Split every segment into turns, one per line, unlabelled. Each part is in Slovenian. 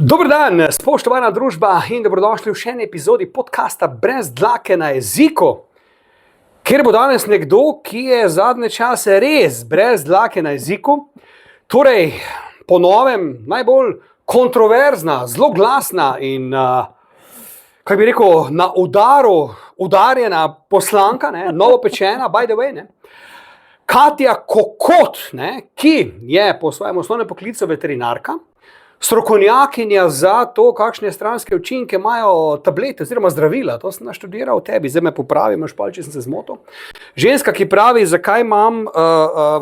Dober dan, spoštovana družba in dobrodošli v še eni epizodi podcasta Brez dlake na jeziku, kjer bo danes nekdo, ki je zadnje čase res brez dlake na jeziku, torej po novem najbolj kontroverzna, zelo glasna in, kaj bi rekel, na udarjena poslanka, novopečena, by the way, Katja Kokot, ki je po svojem osnovnem poklicu veterinarka, strokovnjakinja za to, kakšne stranske učinke imajo tablete oziroma zdravila. To sem naštudiral v tebi, zdaj me popravi, imaš pol, če sem se zmotil. Ženska, ki pravi, zakaj imam,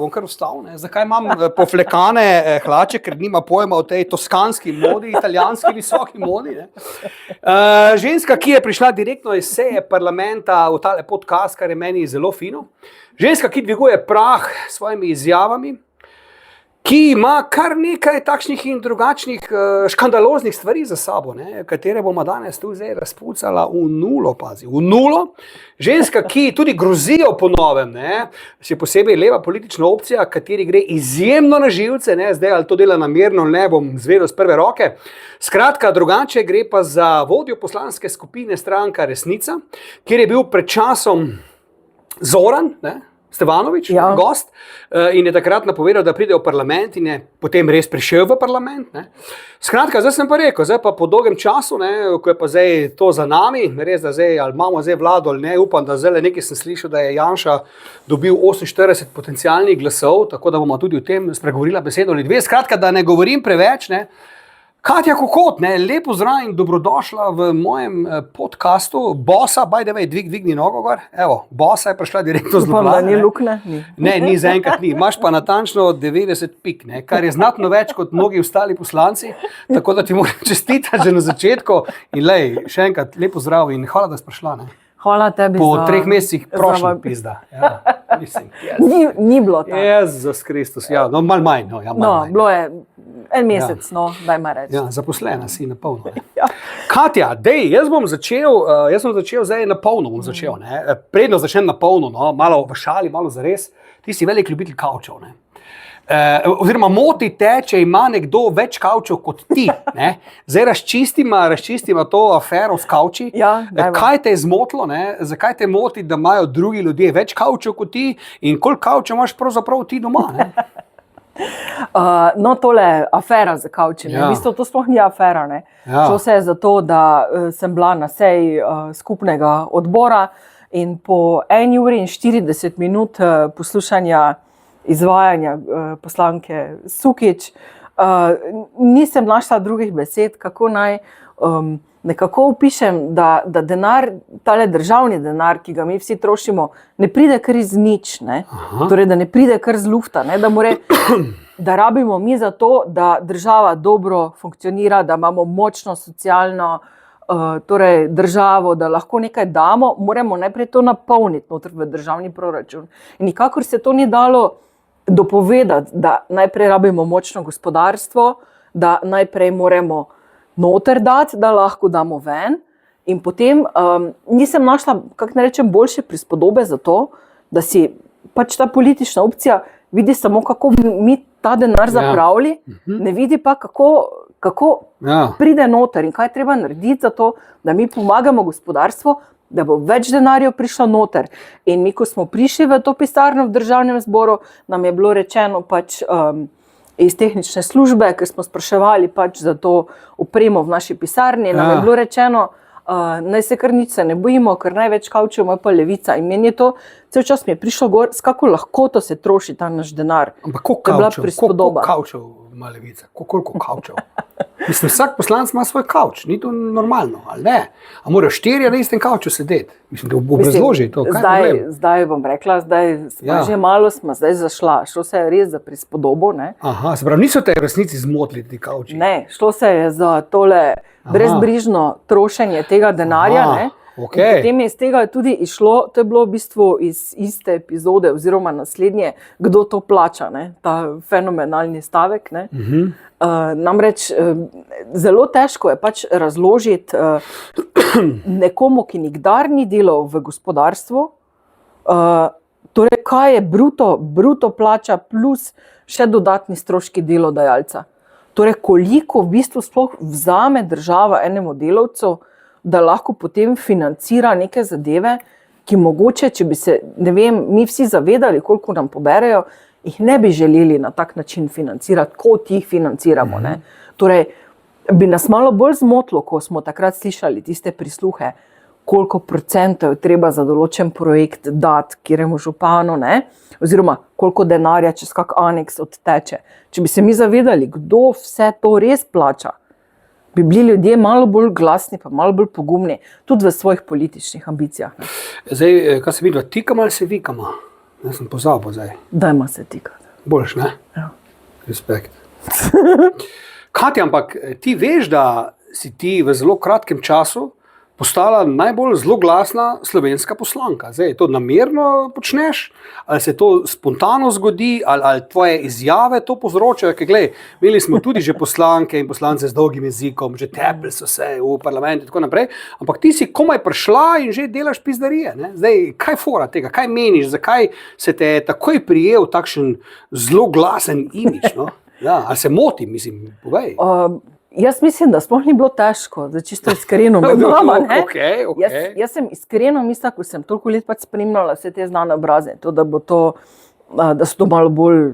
bom kar vstal, zakaj imam poflekane hlače, ker nima pojma o tej toskanski modi, italijanski visoki modi. Ženska, ki je prišla direktno iz seje parlamenta v tale podcast, kar je meni zelo fino. Ženska, ki dviguje prah s svojimi izjavami, ki ima kar nekaj takšnih in drugačnih škandaloznih stvari za sabo, katere bomo danes tu zdaj razpucala v nulo, v nulo. Ženska, ki tudi grozijo po novem, še posebej leva politična opcija, kateri gre izjemno na živce, zdaj ali to dela namerno, ne bom zvedel z prve roke. Skratka, drugače gre pa za vodjo poslanske skupine Stranka Resnica, kjer je bil pred časom Zoran, Stevanovič, gost, in je takrat napovedal, da pride v parlament in je potem res prišel v parlament. Skratka, zdaj sem pa rekel, zdaj pa po dolgem času, ko je pa zdaj to za nami, res da zdaj, ali imamo zdaj vlado ali ne, upam, da zdaj nekaj sem slišal, da je Janša dobil 48 potencialnih glasov, tako da bomo tudi o tem spregovorila besedo ali dve. Skratka, da ne govorim preveč, Katja Kokot, lepo zdrav in dobrodošla v mojem podcastu. Bosa, by the way, dvigni nogo gor. Evo, Bosa je prišla direktno z Ljubljane.
Ni lukne?
Ni zaenkrat ni. Imaš pa natančno 90 pik, kar je znatno več kot mnogi ostali poslanci, tako da ti moram čestitati že na začetku. In še enkrat lepo zdrav in hvala, da si prišla.
Hvala tebi
po 3 mesecih prošljem pizda. Ja, mislim,
ni bilo tako.
Jezus Kristus, no malo manj.
Bilo je en mesec, daj ma reči.
Ja, zaposlena si na polno. Katja, jaz sem začel zdaj na polno, predno začnem na polno, malo v šali, malo zares, ti si velik ljubitelj kavčev, oziroma moti te, če ima nekdo več kavčev kot ti. Zdaj razčistima to afero s kavči. Kaj te je zmotilo? Zakaj te moti, da imajo drugi ljudje več kavčev kot ti in koliko kavčev imaš pravzaprav ti doma?
Tole afera za kavči. V bistvu to sploh ni afera. Šlo se je za to, da sem bila na seji skupnega odbora in po 1 uri in 40 minut poslušanja izvajanja poslanke Sukič, nisem našla drugih besed, kako naj nekako opišem, da denar, tale državni denar, ki ga mi vsi trošimo, ne pride kar iz nič, torej da ne pride kar z lufta, da rabimo mi za to, da država dobro funkcionira, da imamo močno socialno državo, da lahko nekaj damo, moramo najprej to napolniti noter v državni proračun. In nikakor se to ni dalo dopovedati, da najprej rabimo močno gospodarstvo, da najprej moramo noter dati, da lahko damo ven. In potem nisem našla, kako ne rečem, boljše prispodobe za to, da si pač ta politična opcija vidi samo, kako mi ta denar zapravili, ne vidi pa, kako pride noter in kaj treba narediti za to, da mi pomagamo gospodarstvu, da bo več denarjev prišlo noter. In mi, ko smo prišli v to pisarno v državnem zboru, nam je bilo rečeno pač iz tehnične službe, ker smo spraševali pač za to opremo v naši pisarni, nam je bilo rečeno, naj se kar nič se ne bojimo, ker največ kavčev ima pa Levica. In meni je to, cel čas mi je prišlo gor, s kako lahkoto se troši ta naš denar.
Ampak koliko kavčev ima Levica? Koliko kavčev? Mislim, vsak poslanec ima svoj kavč, ni to normalno, ali ne? A morajo 4 na istem kavču sedeti? Mislim, da obrazloži to, kaj je problem?
Zdaj bom rekla, že malo smo zdaj zašla, šlo se je res za prispodobo.
Aha, se pravi, niso te v resnici zmotili ti kavči?
Ne, šlo se je za tole brezbrižno trošenje tega denarja,
Okay.
Potem je iz tega tudi išlo, to je bilo v bistvu iz iste epizode oziroma naslednje, kdo to plača, ta fenomenalni stavek. Namreč zelo težko je pač razložiti nekomu, ki nikdar ni delal v gospodarstvu, torej kaj je bruto plača plus še dodatni stroški delodajalca. Torej, koliko v bistvu sploh vzame država enemu delavcu, da lahko potem financira neke zadeve, ki mogoče, če bi se, ne vem, mi vsi zavedali, koliko nam poberejo, jih ne bi želeli na tak način financirati, kot jih financiramo. Ne? Torej, bi nas malo bolj zmotilo, ko smo takrat slišali tiste prisluhe, koliko procentov je treba za določen projekt dati kjeremu županu, ne? Oziroma koliko denarja čez kak aneks odteče. Če bi se mi zavedali, kdo vse to res plača, bi bili ljudje malo bolj glasni, pa malo bolj pogumni, tudi v svojih političnih ambicijah. Ne?
Zdaj, kaj se vidi, tikamo ali se vikamo? Jaz sem pozabil zdaj.
Dajmo se tikati.
Boljš, ne?
Ja.
Respekt. Katja, ampak ti veš, da si ti v zelo kratkem času postala najbolj zloglasna slovenska poslanka. Zdaj, to namerno počneš, ali se to spontano zgodi, ali tvoje izjave to povzročajo, ker glej, imeli smo tudi že poslanke in poslance z dolgim jezikom, že tepli so se v parlamentu in tako naprej, ampak ti si komaj prišla in že delaš pizdarije. Ne? Zdaj, kaj fora tega, kaj meniš, zakaj se te je takoj prijel takšen zloglasen imič, no? Ja, ali se motim, mislim, povej.
Jaz mislim, da sploh ni bilo težko, da čisto iskreno med nama.
Okay.
Jaz sem iskreno mislila, ko sem toliko let pač spremljala vse te znane obraze, da so to malo bolj,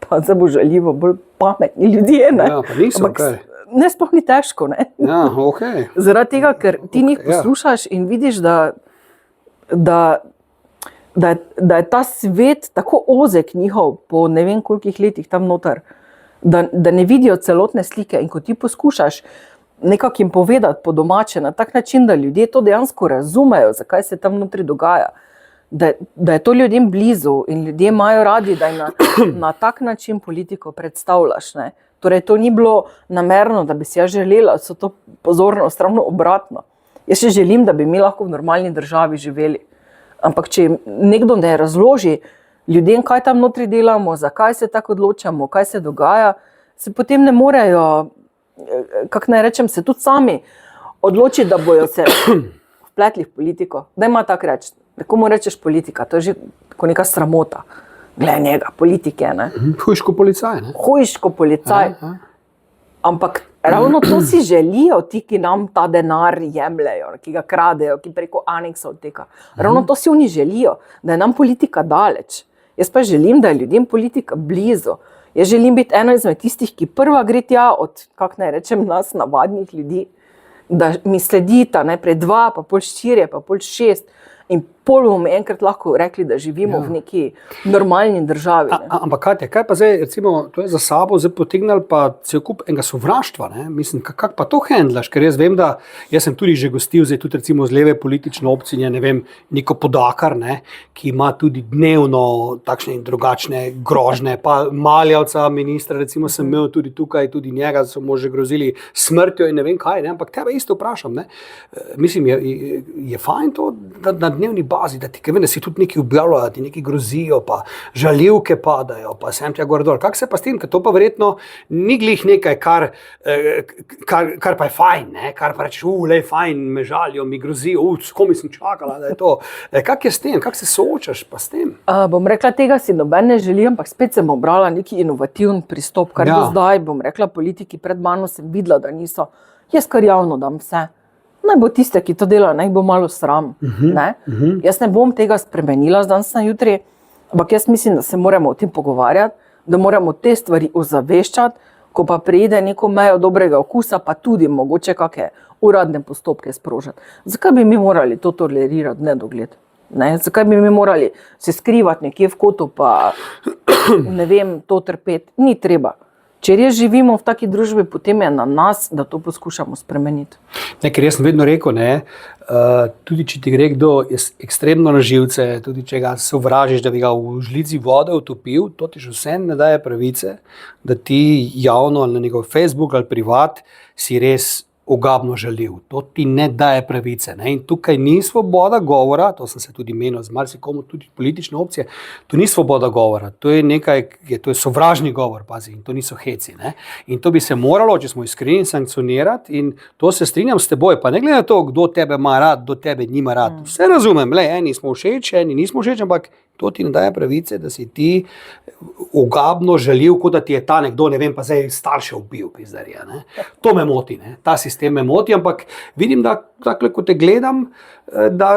pa zdaj bo žaljivo, bolj pametni ljudje. Ne?
Ja, pa niso, kaj?
Ne, sploh ni težko. Ne?
Ja, okay.
Zaradi tega, ker ti njih poslušaš in vidiš, da je ta svet tako ozek njihov po ne vem kolikih letih tam noter, da ne vidijo celotne slike in ko ti poskušaš nekako jim povedati po domače na tak način, da ljudje to dejansko razumejo, zakaj se tam notri dogaja, da je to ljudem blizu in ljudje imajo radi, da jim na tak način politiko predstavljaš. Ne? Torej, to ni bilo namerno, da bi si jaz želela, so to pozornost ravno obratno. Jaz še želim, da bi mi lahko v normalni državi živeli. Ampak če nekdo ne razloži ljudem, kaj tam notri delamo, zakaj se tako odločamo, kaj se dogaja, se potem ne morejo, kako naj rečem, se tudi sami odločiti, da bojo se vpletli v politiko. Daj ima tako reči, komu rečeš politika, to je že neka sramota. Glej njega, politike. Ne?
Hujško policaj. Ne?
Hujško policaj. Ampak ravno to si želijo ti, ki nam ta denar jemljejo, ki ga kradejo, ki preko aneksov odteka. Ravno to si oni želijo, da je nam politika daleč. Jaz pa želim, da je ljudem politika blizu. Jaz želim biti ena izmed tistih, ki prva gre tja od, kako naj rečem, nas navadnih ljudi, da mi sledita najprej 2, pa pol 4, pa pol 6 in pol bomo enkrat lahko rekli, da živimo v neki normalni državi.
Ampak Katja, kaj pa zdaj, recimo, to je za sabo zdaj potegnal pa cel kup enega sovraštva, ne? Mislim, kako pa to handlaš, ker jaz vem, da jaz sem tudi že gostil, zdaj tudi recimo z leve politične opcije, ne vem, Niko Podakar, ne? Ki ima tudi dnevno takšne in drugačne grožnje, pa Maljavca, ministra, recimo sem imel tudi tukaj, tudi njega so mu že grozili smrtjo in ne vem kaj, ne? Ampak tebe isto vprašam, ne? Mislim, je fajn to, da na dnevni bazi, da ti da si tudi nekaj objavljajo, da ti nekaj grozijo, pa žaljivke padajo, pa sem tja gor dol. Kako se pa s tem, ker to pa verjetno ni glih nekaj, kar pa je fajn, ne? Kar pa rečeš, lej fajn, me žalijo, mi grozijo, s komi sem čakala, da je to. Kako je s tem, kako se soočaš pa s tem?
Bom rekla, tega si noben ne želi, ampak spet sem obrala neki inovativen pristop, kar do zdaj, bom rekla, politiki pred mano sem videla, da niso. Jaz kar javno dam vse. Naj bo tiste, ki to delajo, naj bo malo sram. Jaz ne bom tega spremenila z danes na jutri, ampak jaz mislim, da se moramo o tem pogovarjati, da moramo te stvari ozaveščati, ko pa pride neko mejo dobrega okusa, pa tudi mogoče kakšne uradne postopke sprožiti. Zakaj bi mi morali to tolerirati nedogled? Ne? Zakaj bi mi morali se skrivati nekje v kotu, pa ne vem, to trpeti? Ni treba. Če res živimo v taki družbi, potem je na nas, da to poskušamo spremeniti.
Ker jaz sem vedno rekel, tudi če ti gre kdo ekstremno na živce, tudi če ga sovražiš, da bi ga v žlici vode utopil, to ti že vse ne daje pravice, da ti javno ali na njegov Facebook ali privat si res ogabno žaljiv. To ti ne daje pravice. Ne? In tukaj ni svoboda govora, to sem se tudi menil z marsikomu, tudi politične opcije, to ni svoboda govora, to je nekaj, to je sovražni govor, pazi, in to niso heci. Ne? In to bi se moralo, če smo iskreni, sankcionirati in to se strinjam s teboj, pa ne glede na to, kdo tebe ima rad, kdo tebe nima rad. Vse razumem, eni smo všeč, eni nismo všeč, ampak to ti ne daje pravice, da si ti ogabno želil, kot da ti je ta nekdo, ne vem, pa zdaj starše ubil, pizdarija, ne. To me moti, ne. Ta sistem me moti, ampak vidim, da takole, ko te gledam, da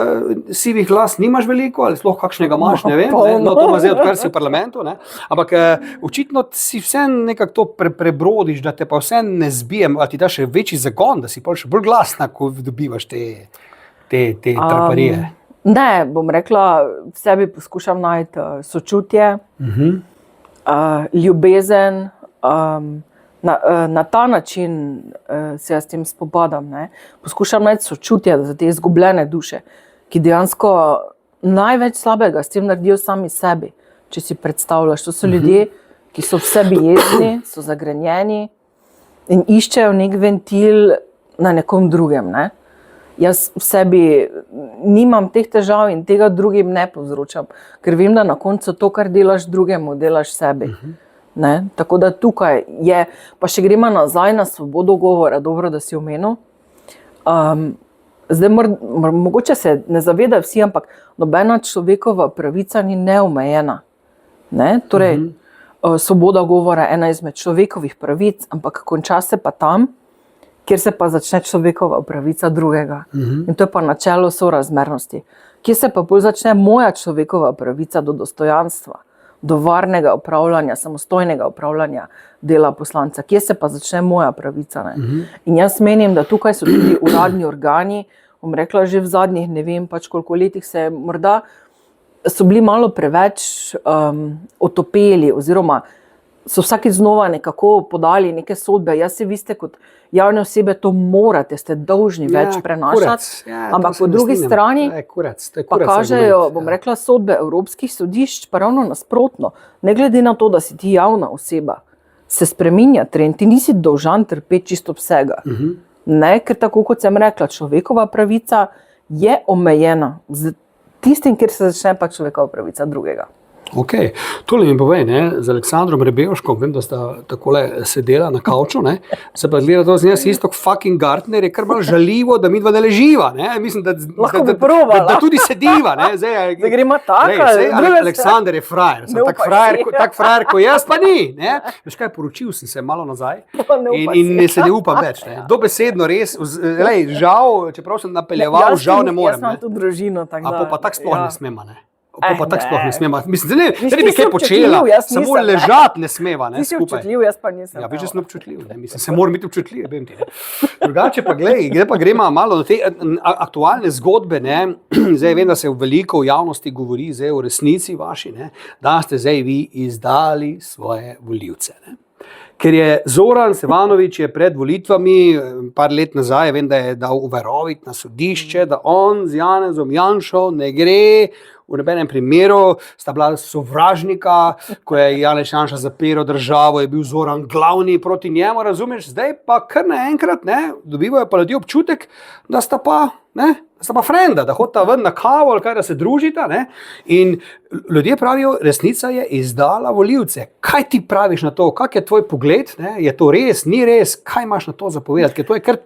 sivih las nimaš veliko, ali sploh kakšnega imaš, ne vem, ne? No, to ima zdaj, odkar si v parlamentu, ne? Ampak očitno si vse nekako to prebrodiš, da te pa vse ne zbijem, ali ti da še večji zagon, da si pa še bolj glasna, ko dobivaš te traparije.
Ne, bom rekla, v sebi poskušam najti sočutje, ljubezen, na ta način se jaz s tem spopadam. Ne? Poskušam najti sočutje za te izgubljene duše, ki dejansko največ slabega s tem naredijo sami sebi, če si predstavljaš. To so ljudje, ki so v sebi jezni, so zagrenjeni in iščejo nek ventil na nekom drugem. Ne? Jaz v sebi nimam teh težav in tega drugim ne povzročam, ker vem, da na koncu to, kar delaš drugemu, delaš sebi. Ne? Tako da tukaj je, pa še gremo nazaj na svobodo govora, dobro, da si omenil. Zdaj, mogoče se ne zavedajo vsi, ampak nobena človekova pravica ni neomejena. Ne? Torej, svoboda govora je ena izmed človekovih pravic, ampak konča se pa tam, kjer se pa začne človekova pravica drugega. In to je pa načelo sorazmernosti. Kjer se pa bolj začne moja človekova pravica do dostojanstva, do varnega upravljanja, samostojnega upravljanja dela poslanca. Kje se pa začne moja pravica? Ne? In jaz menim, da tukaj so tudi uradni organi, bom rekla, že v zadnjih, ne vem, pač koliko letih se morda so bili malo preveč otopeli, oziroma so vsakič znova nekako podali neke sodbe. Jaz se vi ste kot javne osebe to morate, ste dolžni več prenašati, ampak po drugi strani pa kažejo, bom rekla, sodbe evropskih sodišč, pa ravno nasprotno. Ne glede na to, da si ti javna oseba, se spreminja trend, ti nisi dolžan trpeti čisto vsega. Ne, ker tako kot sem rekla, človekova pravica je omejena z tistim, kjer se začne pa človekova pravica drugega.
Ok, tole mi povej, ne, z Aleksandrom Rebevškom, vem, da sta takole sedela na kavču, ne, se pa gleda to z njega si isto fucking Gartner, je kar malo žaljivo, da midva ne leživa, ne, mislim, da tudi sediva, ne, zdaj
gremo tako,
Aleksandr je frajer, tak frajer, ko jaz pa ni, ne, veš kaj, poročil sem se malo nazaj in se ne upam več, ne, dobesedno res, žal, čeprav sem napeljeval, žal ne morem, ne.
Jaz imam tu družino, tako da.
A pa tako sploh ne smema, ne. Pa tako sploh ne smema. Mislim, da ne bi kaj počela, samo ležati ne smeva, ne, skupaj.
Ti si občutljiv, jaz pa nisem.
Ja, veš, da sem občutljiv, ne, mislim, se moram biti občutljiv, vem ti, ne. Drugače pa gremo malo do te aktualne zgodbe, ne, zdaj vem, da se veliko v javnosti govori zdaj o resnici vaši, ne, da ste zdaj vi izdali svoje volivce, ne. Ker je Zoran Stevanović je pred volitvami, par let nazaj, vem, da je dal uveroviti na sodišče, da on z Janezom Janšo ne gre v nobenem primeru, sta bila sovražnika, ko je Janez Janša zapiral državo, je bil Zoran glavni proti njemu, razumeš, zdaj pa kar naenkrat, ne, dobivajo pa ljudje občutek, da sta pa frenda, da hodita ven na kavo ali kaj, da se družita, ne, in ljudje pravijo, resnica je izdala volivce. Kaj ti praviš na to? Kak je tvoj pogled, ne? Je to res, ni res? Kaj imaš na to zapovedati? Ker to je kar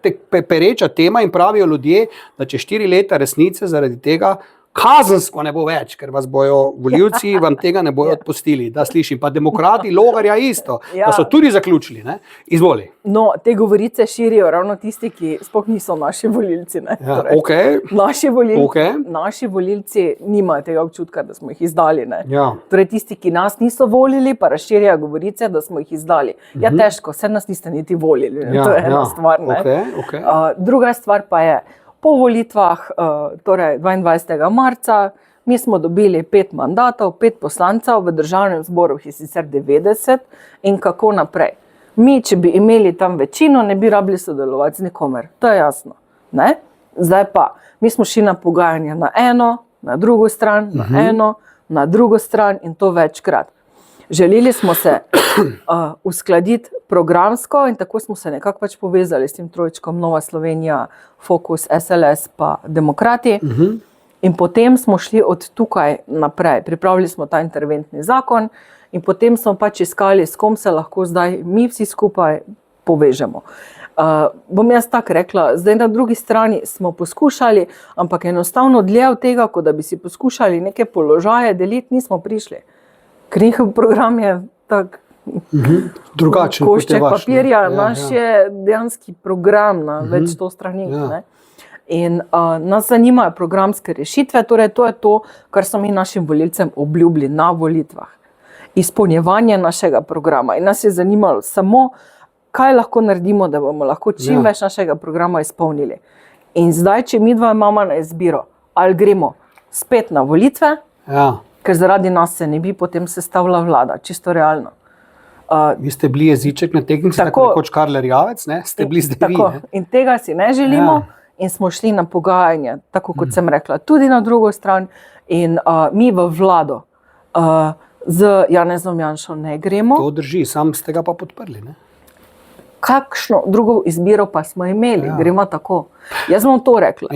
pereča tema in pravijo ljudje, da čez 4 leta resnice zaradi tega kazensko ne bo več, ker vas bojo volivci, vam tega ne bojo odpustili, da slišim. Pa demokrati Logarja isto, da so tudi zaključili, ne? Izvoli.
No, te govorice širijo ravno tisti, ki sploh niso naši volilci, ne?
Ja,
torej,
okay.
Naši volilci nimajo tega občutka, da smo jih izdali, ne?
Ja.
Torej, tisti, ki nas niso volili, pa razširjajo govorice, da smo jih izdali. Ja, težko, vse nas niste niti volili, ne? To je ena stvar, ne?
Okay.
Druga stvar pa je, po volitvah, torej 22. marca, mi smo dobili 5 mandatov, 5 poslancev, v državnem zboru je sicer 90 in kako naprej. Mi, če bi imeli tam večino, ne bi rabili sodelovati z nikomer, to je jasno. Ne? Zdaj pa, mi smo šli na pogajanja na eno, na drugo stran, na eno, na drugo stran in to večkrat. Želeli smo se uskladiti programsko in tako smo se nekako pač povezali s tem trojčkom Nova Slovenija, Fokus, SLS pa Demokrati. In potem smo šli od tukaj naprej. Pripravili smo ta interventni zakon in potem smo pač iskali, s kom se lahko zdaj mi vsi skupaj povežemo. bom jaz tako rekla, zdaj na drugi strani smo poskušali, ampak enostavno dlje od tega, kot da bi si poskušali neke položaje deliti, nismo prišli. Ker njihov program je tak
drugačen.
Košček papirja, naš je dejanski program na več 100 stranih. Ne? In nas zanimajo programske rešitve, torej to je to, kar so mi našim volilcem obljubili na volitvah. Izpolnjevanje našega programa. In nas je zanimalo samo, kaj lahko naredimo, da bomo lahko čim več našega programa izpolnili. In zdaj, če mi dva imamo na izbiro, ali gremo spet na volitve, ker zaradi nas se ne bi potem sestavila vlada, čisto realno.
Vi ste bili jeziček na tehtnici, tako kot Karl Erjavec, ne? Ste bili zdaj vi. Ne?
In tega si ne želimo in smo šli na pogajanje, tako kot sem rekla, tudi na drugo stran. In mi v vlado z Janezom Janšo ne gremo.
To drži, sam ste ga pa podprli, ne?
Kakšno drugo izbiro pa smo imeli, gremo tako. Jaz bom to rekla.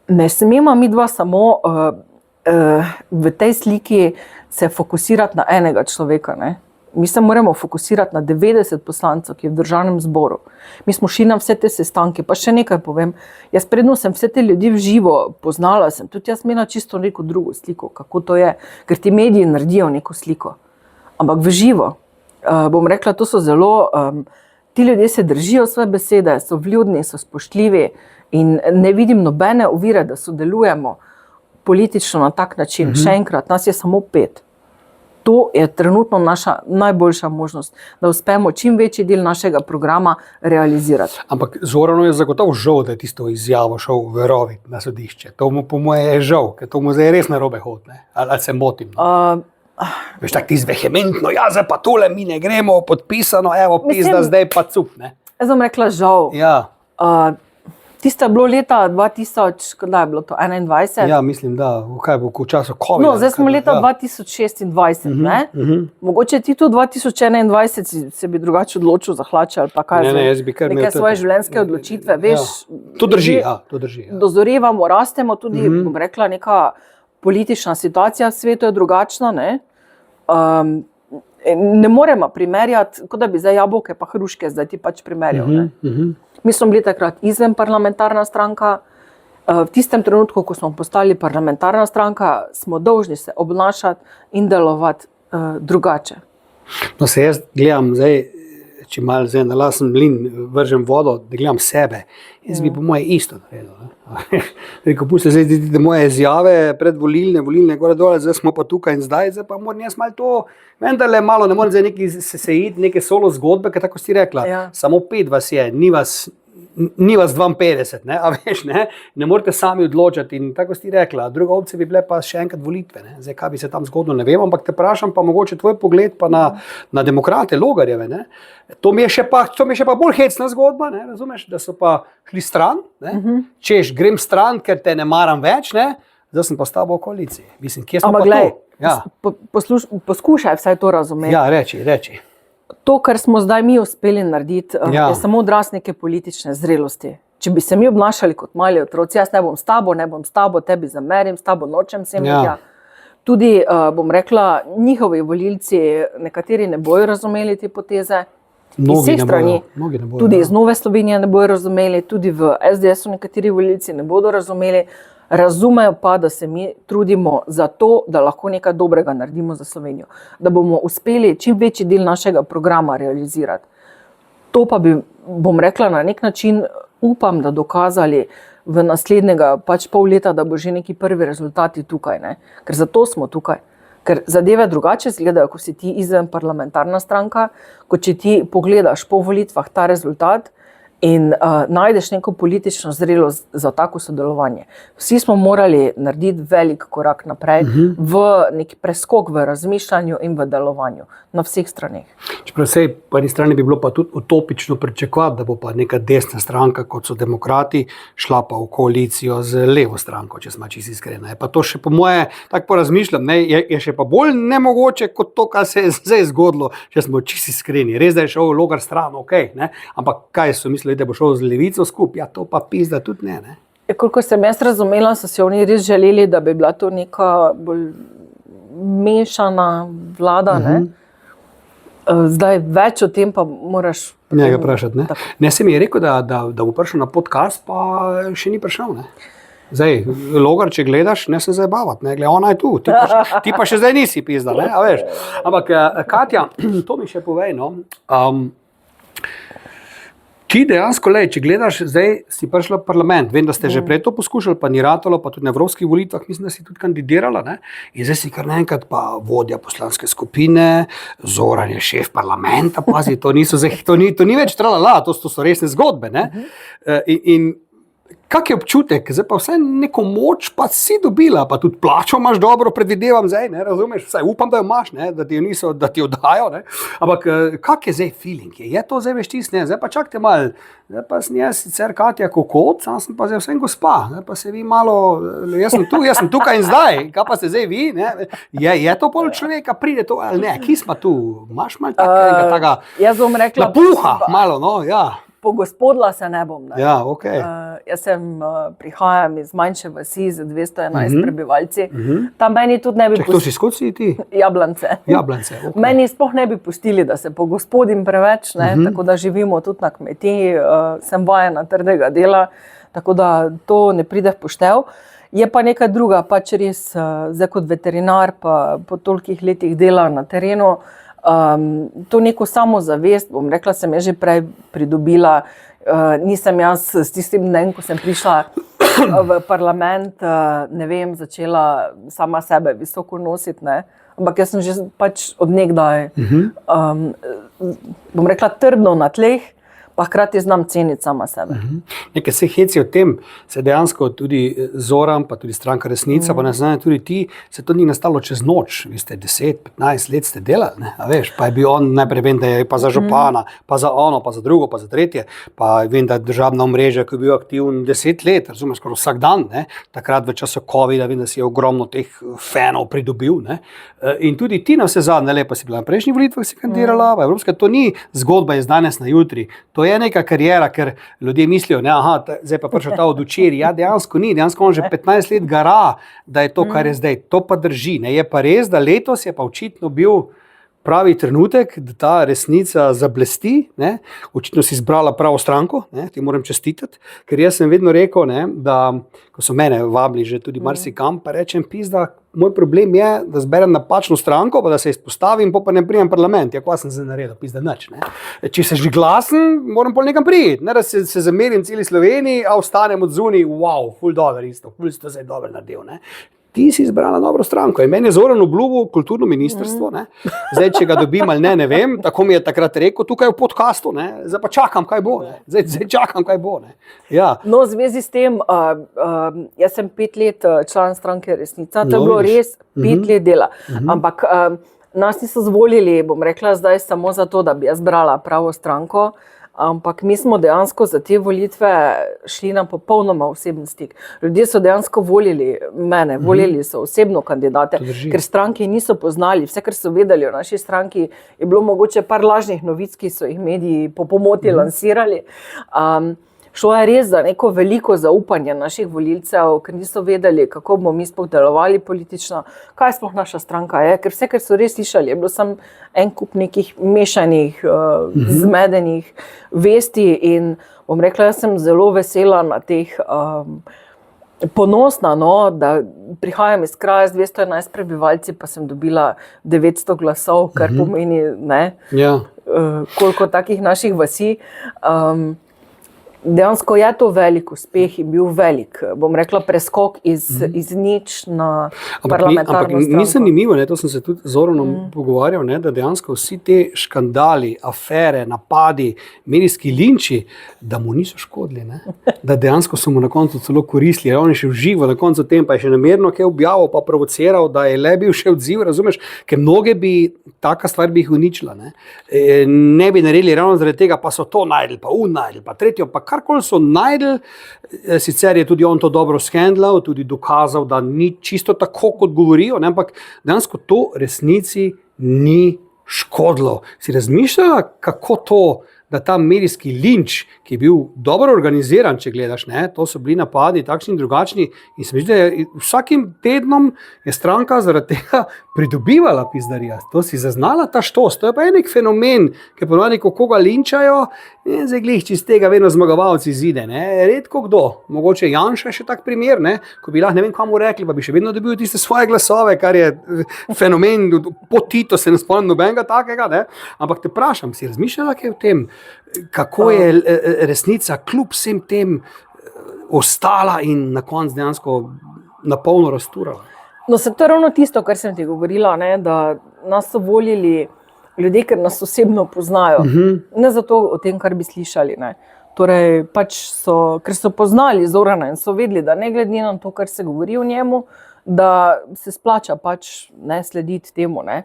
Ne smemo mi dva samo v tej sliki se fokusirati na enega človeka. Ne? Mi se moramo fokusirati na 90 poslancev, ki je v državnem zboru. Mi smo šli na vse te sestanke, pa še nekaj povem. Jaz predno sem vse te ljudi v živo poznala, sem tudi jaz imela čisto neko drugo sliko, kako to je, ker ti mediji naredijo neko sliko. Ampak v živo, bom rekla, to so zelo, ti ljudje se držijo svoje besede, so vljudni, so spoštljivi in ne vidim nobene ovire, da sodelujemo politično na tak način. Še enkrat, nas je samo 5. To je trenutno naša najboljša možnost, da uspemo čim večji del našega programa realizirati.
Ampak Zoranu je zagotovo žal, da je tisto izjavo šel verovit na sodišče. To mu po moje je žal, ker to mu zdaj res narobe hodi, ne? Ali se motim? No? Veš, tako ti vehementno, zdaj pa tole mi ne gremo, podpisano, evo, pizda, zdaj pa cup, ne?
Jaz bom rekla žal. Tisto je bilo leta 2000, kdaj je bilo to, 21?
Ja, mislim, da, kaj bo v času COVID.
No, zdaj smo leta 2026, ne? Mogoče ti tu 2021 se bi drugače odločil za hlače ali pa kaj.
Ne, jaz bi kar
neke svoje življenjske odločitve, veš.
To drži, to drži.
Dozorevamo, rastemo, tudi, bom rekla, neka politična situacija v svetu je drugačna, ne? Ne moremo primerjati, kot da bi zdaj jabolke pa hruške zdaj ti pač primerjal, ne? Mi smo bili takrat izven parlamentarna stranka. V tistem trenutku, ko smo postali parlamentarna stranka, smo dolžni se obnašati in delovati drugače.
No, se jaz gledam zdaj, če malo zdaj na lasen mlin vržem vodo, da gledam sebe. Jaz bi po moje isto naredil. Rekel, pusti zdaj moje izjave predvolilne, gore dole, zdaj smo pa tukaj in zdaj pa moram jaz malo to, vendarle malo, ne morem zdaj neki se iti, neke solo zgodbe, ker tako si rekla, samo 5 vas je, ni vas 52, ne, a veš, ne morete sami odločati in tako si rekla, druga opcija bi bile pa še enkrat volitve, ne, zdaj kaj bi se tam zgodilo, ne vem, ampak te vprašam pa mogoče tvoj pogled pa na demokrate, Logarjeve, ne, to mi je še pa bolj hecna zgodba, ne, razumeš, da so pa šli stran, ne, češ, grem stran, ker te ne maram več, ne, zdaj sem pa s tabo v koaliciji, mislim, kje smo pa to?
Poskušaj vsaj to razumeti.
Ja, reči.
To, kar smo zdaj mi uspeli narediti, je samo odraz neke politične zrelosti. Če bi se mi obnašali kot mali otroci, jaz ne bom s tabo, tebi zamerim, s tabo nočem sem Tudi, bom rekla, njihovi volilci, nekateri ne bojo razumeli te poteze. Iz vseh strani, tudi iz Nove Slovenije ne bojo razumeli, tudi v SDS-u nekateri volilci ne bodo razumeli. Razumejo pa, da se mi trudimo za to, da lahko nekaj dobrega naredimo za Slovenijo. Da bomo uspeli čim večji del našega programa realizirati. To pa bi, bom rekla, na nek način upam, da dokazali v naslednjega pol leta, da bo že neki prvi rezultati tukaj. Ne? Ker zato smo tukaj. Ker zadeve drugače izgledajo, ko si ti izven parlamentarna stranka, ko če ti pogledaš po volitvah ta rezultat in najdeš neko politično zrelost za tako sodelovanje. Vsi smo morali narediti velik korak naprej v nek preskok v razmišljanju in v delovanju na vseh straneh.
Čeprav sej po eni strani bi bilo pa tudi utopično pričakovati, da bo pa neka desna stranka, kot so demokrati, šla pa v koalicijo z levo stranko, če smo čisto iskreni. Pa to še po moje, tako porazmišljam, ne, je še pa bolj nemogoče kot to, kar se je zdaj zgodilo, če smo čisto iskreni. Res, da je šel Logar stran, okej, ne, ampak kaj so mislili, da bo šel z Levico skupaj, to pa pizda tudi ne.
Koliko sem jaz razumela, so si oni res želeli, da bi bila to neka bolj mešana vlada, ne? Zdaj več o tem pa moraš
njega vprašati. Ne, se mi je rekel, da bo prišel na podcast, pa še ni prišel. Ne? Zdaj, Logar, če gledaš, ne se zabavati, ne, gleda, ona je tu, ti pa še zdaj nisi pizda, ne, a veš. Ampak, Katja, to mi še povej, no, ti dejansko, če gledaš, zdaj si prišla v parlament, vem, da ste že prej to poskušali, pa ni ratalo, pa tudi na evropskih volitvah, mislim, da si tudi kandidirala, ne, in zdaj si kar naenkrat pa vodja poslanske skupine, Zoran je šef parlamenta, pazi, to ni več tralala, to so resne zgodbe, ne, in kak je občutek, zdaj pa vse neko moč pa si dobila, pa tudi plačo imaš dobro, predvidevam zdaj, ne, razumeš, vsaj upam, da jo imaš, ne, da ti jo dajo, ne, ampak kak je zdaj feeling, je to zdaj veš tis, ne, zdaj pa čakajte malo, zdaj pa sem jaz sicer Katja Kokot, sam sem pa zdaj vsem gospa, zdaj pa se vi malo, jaz sem tukaj in zdaj, kaj pa ste zdaj vi, ne, je to pol človeka, pride to, ali ne, ki smo tu, imaš malo takega,
jaz bom rekla,
napuha, malo, no, ja.
Pogospodla se ne bom. Ne.
Ja, okay.
Jaz prihajam iz manjše vasi z 211 prebivalci. Tam meni tudi ne bi
pustili. Kdo si skot si ti?
Jablance.
Okay.
Meni sploh ne bi pustili, da se pogospodim preveč, ne, tako da živimo tudi na kmetiji, sem vajena trdega dela, tako da to ne pride v poštev. Je pa nekaj druga, pač res, zdaj kot veterinar, pa po tolikih letih dela na terenu, to neko samozavest, bom rekla, sem je že prej pridobila, nisem jaz s tistim dnem, ko sem prišla v parlament, ne vem, začela sama sebe visoko nositi, ne, ampak jaz sem že pač od nekdaj, bom rekla, trdno na tleh, pa hkrati znam ceniti sama sebe.
Nekaj se heci o tem, se dejansko tudi Zoran, pa tudi stranka Resnica, pa ne znam tudi ti, se to ni nastalo čez noč, vi ste 10-15 let ste delali, ne? A veš, pa je bil on najprej, vem, da je pa za župana, pa za ono, pa za drugo, pa za tretje, pa vem, da je državna omrežja, ki je bil aktiven 10 let, razumeš, skoraj vsak dan, ne? Takrat v času COVID-a, vem, da si je ogromno teh fanov pridobil, ne? In tudi ti na vse zadnje lepa si bila na prejšnjih volitvah, si kandidirala, pa evropska, to ni zgodba iz danes na jutri, to je neka karijera, ker ljudje mislijo, ne, zdaj pa prišel ta od včeraj, ja, dejansko ni, dejansko on že 15 let gara, da je to, kar je zdaj, to pa drži, ne, je pa res, da letos je pa očitno bil pravi trenutek, da ta Resnica zablesti, ne, očitno si izbrala pravo stranko, ne, ti moram čestitati, ker jaz sem vedno rekel, ne, da, ko so mene vabili že tudi marsikam, pa rečem, pizda, moj problem je, da zberem napačno stranko, pa da se izpostavim, pa ne prijem parlament, ja, kaj sem zdaj naredil, pizda nič, ne. Če se že glasen, moram pol nekam priti, ne, da se zamerim celi Sloveniji, a ostanem od zunaj, wow, ful dobro isto, ful si to zdaj dobro naredil, ne. Ti si izbrala dobro stranko in meni je Zoran obljubil kulturno ministrstvo, ne. Zdaj, če ga dobim ali ne vem, tako mi je takrat rekel tukaj v podcastu, ne, zdaj pa čakam, kaj bo, ne, zdaj čakam, kaj bo, ne. Ja.
No, v zvezi s tem, jaz sem 5 let član stranke Resnica, to je bilo res 5 let dela, ampak nas niso zvolili, bom rekla zdaj samo zato, da bi jaz brala pravo stranko, ampak mi smo dejansko za te volitve šli na popolnoma osebni stik. Ljudje so dejansko volili mene, volili so osebno kandidate, ker stranki niso poznali. Vse, kar so vedeli o naši stranki, je bilo mogoče par lažnih novic, ki so jih mediji po pomoti lansirali. Šlo je res za neko veliko zaupanje naših volilcev, ker niso vedeli, kako bomo mi sploh delovali politično, kaj sploh naša stranka je, ker vse, kar so res slišali, je bilo samo en kup nekih mešanih, zmedenih vesti in bom rekla, jaz sem zelo vesela na teh, ponosna, no, da prihajam iz kraja z 211 prebivalci, pa sem dobila 900 glasov, kar pomeni, ne, koliko takih naših vasi. Dejansko je to velik uspeh in bil velik, bom rekla, preskok iz nič na parlamentarno stranko.
Ampak ni zanimivo, ne, to sem se tudi z Zoranom pogovarjal, ne, da dejansko vsi te škandali, afere, napadi, medijski linči, da mu niso škodili, ne, da dejansko so mu na koncu celo koristili, on je še užival na koncu tem, pa je še namerno kaj objavil, pa provociral, da je le bil še odziv, razumeš, ker mnoge bi, taka stvar bi jih uničila, ne bi naredili ravno zaradi tega, pa so to najdli, pa najdli, pa tretjo, pa karkoli so najdli, sicer je tudi on to dobro shendlal, tudi dokazal, da ni čisto tako, kot govorijo, ne, ampak dejansko to Resnici ni škodilo. Si razmišljala, kako to, da ta medijski linč, ki je bil dobro organiziran, če gledaš, ne, to so bili napadi takšni in drugačni, in se mi zdi, da je vsakim tednom je stranka zaradi tega pridobivala pizdarija. To si zaznala ta štos, to je pa nek fenomen, ki ponovadi, ko koga linčajo, in zdaj glih iz tega vedno zmagovalci zide, ne, redko kdo, mogoče Janša je še tak primer, ne, ko bi lahko ne vem komu rekli, pa bi še vedno dobil tiste svoje glasove, kar je fenomen, po Tito se ne spomnim nobenega takega, ne, ampak te vprašam, si razmišljala kaj o tem, kako je resnica kljub vsem tem ostala in na koncu dejansko na polno razturala?
No, to je ravno tisto, kar sem ti govorila, ne, da nas so volili ljudje, ker nas osebno poznajo. Ne zato o tem, kar bi slišali. Ne. Torej, ker so poznali Zorana in so vedeli, da ne glede na to, kar se govori o njemu, da se splača slediti temu. Ne.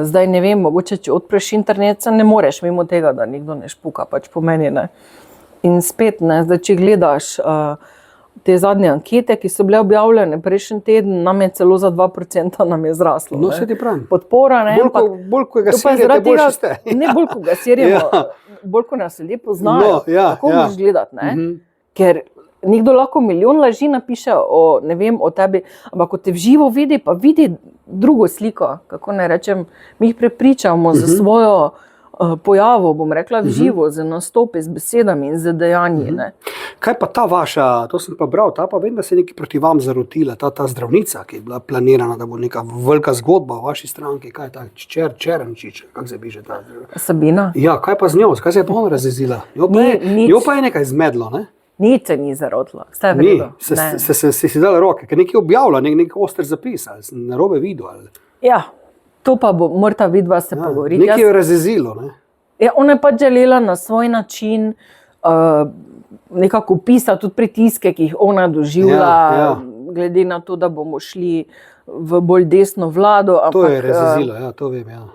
Zdaj ne vem, mogoče če odpreš internet, ne moreš mimo tega, da nekdo ne špuka, pomeni. Ne. In spet, ne, zdaj, če gledaš te zadnje ankete, ki so bile objavljene prejšnji teden, nam je celo za 2% nam je zraslo.
No, se ti pravim.
Podpora, ne,
bolj ko ga serjate, boljši ste.
Ne bolj ko ga serjamo, bolj ko nas ljudje poznajo, tako moraš gledati, ne. Ker nekdo lahko milijon laži napiše o tebi, ampak ko te v živo vidi, pa vidi drugo sliko, kako ne rečem, mi jih prepričamo za svojo pojavo, bom rekla, v živo, z nastopi, z besedami in z dejanji. Ne.
Kaj pa ta vaša, to sem pa bral, ta pa vem, da se je nekaj proti vam zarotila, ta zdravnica, ki je bila planirana, da bo neka velika zgodba o vaši stranki, kaj je ta Černčič, kako se piše ta?
Sabina.
Ja, kaj pa z njo, kaj se je pa ona razjezila? Jo pa je nekaj zmedlo, ne?
Nič se ni zarotilo, vse je v redu.
Se si dala roke, ker nekaj objavlja, nek oster zapis, ali sem narobe videl. Ali...
Ja, to pa bo morata vidva se pogovoriti.
Nekaj je razjezilo, ne?
Ja, ona je pač želela na svoj način nekako pisati tudi pritiske, ki jih ona doživlja, glede na to, da bomo šli v bolj desno vlado.
To je razjezilo, ja, to vem, ja.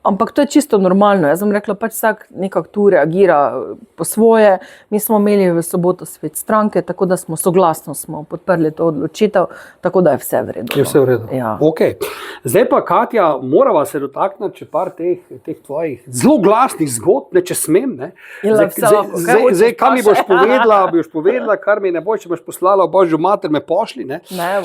Ampak to je čisto normalno. Jaz sem rekla, pač vsak nekako tu reagira po svoje. Mi smo imeli v soboto svet stranke, tako da smo soglasno podprli to odločitev, tako da je vse v redu.
Je vse v redu.
Ja.
Okay. Zdaj pa, Katja, morava se dotakniti še par teh tvojih zelo glasnih zgodb, če smem. Ne? Zdaj, kaj mi boš povedala, kar mi ne bo, če boš poslala v Božjo mater, me pošli. Ne?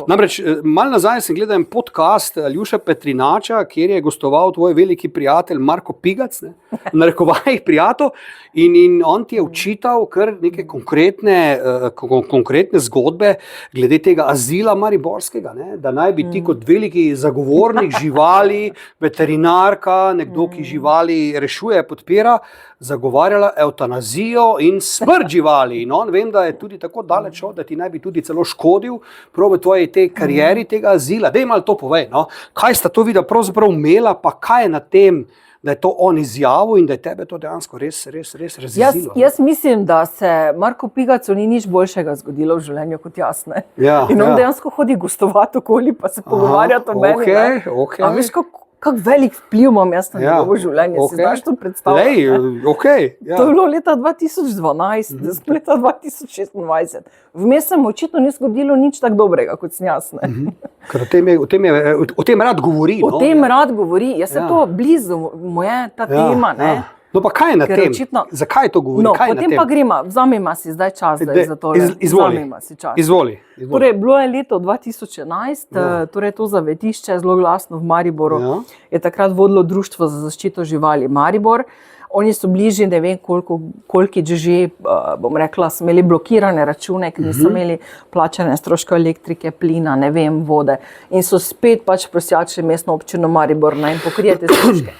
Namreč, malo nazaj sem gledal podcast Aljuša Petrinača, kjer je gostoval tvoj veliki prijatelj Marko Pigac, ne? Na rekovajih prijatelj, in on ti je učital kar neke konkretne zgodbe glede tega azila mariborskega, ne? Da naj bi ti kot veliki zagovornik živali, veterinarka, nekdo, ki živali rešuje, podpira, zagovarjala evtanazijo in smrt živali. In on, vem, da je tudi tako daleč, da ti naj bi tudi celo škodil prav v tvoji tej karieri tega azila. Daj malo to povej, no? Kaj sta to videla pravzaprav imela, pa kaj je na tem, da je to on izjavil in da je tebe to dejansko res razjezilo?
Jaz mislim, da se Marko Pigacu ni nič boljšega zgodilo v življenju kot jaz. Ne? In on dejansko hodi gostovati okoli, pa se pogovarjati o meni. A veš, kako velik vpliv imam jaz na njegovo življenje, si znaš to predstavljati? To je bilo leta 2012, leta 2026. Vmes se mu očitno ni zgodilo nič tako dobrega, kot sem jaz.
Ker o tem rad govori.
O tem rad govori, jaz se to blizu mu je ta tema. Ne?
No pa kaj je na tem? Zakaj to govori?
No, potem pa gremo, vzamemo si zdaj čas za to.
Izvoli.
Torej, bilo je leto 2011, torej to zavetišče zelo glasno v Mariboru. Je takrat vodilo Društvo za zaščito živali Maribor. Oni so bližje, ne vem koliko že, bom rekla, so imeli blokirane račune, ker niso imeli plačane stroške elektrike, plina, ne vem, vode. In so spet pač prosjačili mestno občino Maribor, naj jim pokrijete stroške.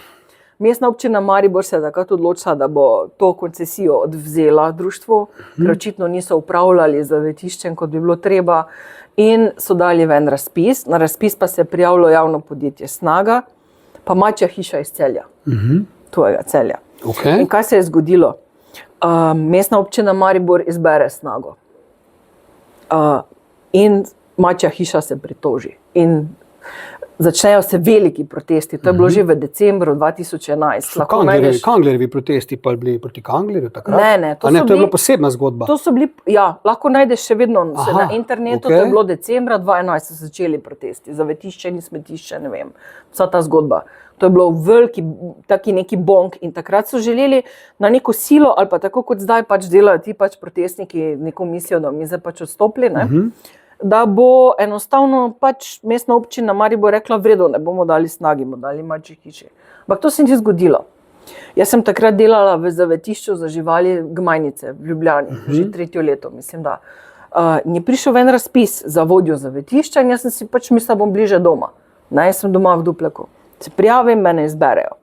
Mestna občina Maribor se je takrat odločila, da bo to koncesijo odvzela društvu, ker očitno niso upravljali z zavetiščem, kot bi bilo treba, in so dali ven razpis. Na razpis pa se je prijavilo javno podjetje Snaga, pa Mačja hiša iz Celja, tvojega Celja. In kaj se je zgodilo? Mestna občina Maribor izbere Snago in Mačja hiša se pritoži. In začnejo se veliki protesti. To je bilo že v decembru 2011.
Kanglerjevi protesti pa bili proti Kanglerju takrat?
Ne,
to je bila posebna zgodba.
To so bili, ja, lahko najdeš še vedno na internetu, to je bilo decembra 2011 so začeli protesti, zavetišče in smetišče, ne vem, vsa ta zgodba. To je bilo veliki, taki neki bonk in takrat so želeli na neko silo ali pa tako kot zdaj pač delajo ti pač protestniki, neko mislijo, da mi zdaj pač odstopili, ne? Da bo enostavno pač mestna občina Maribor rekla, v redu, ne bomo dali Snagi, bomo dali Mačji hiši. Ampak to se ni zgodilo. Jaz sem takrat delala v zavetišču za živali Gmajnice v Ljubljani, že 3. leto, mislim, da. Je prišel ven razpis za vodjo zavetišča in jaz sem si pač mislila, bom bliže doma. Ne, jaz sem doma v Dupleku. Se prijavim, mene izberejo.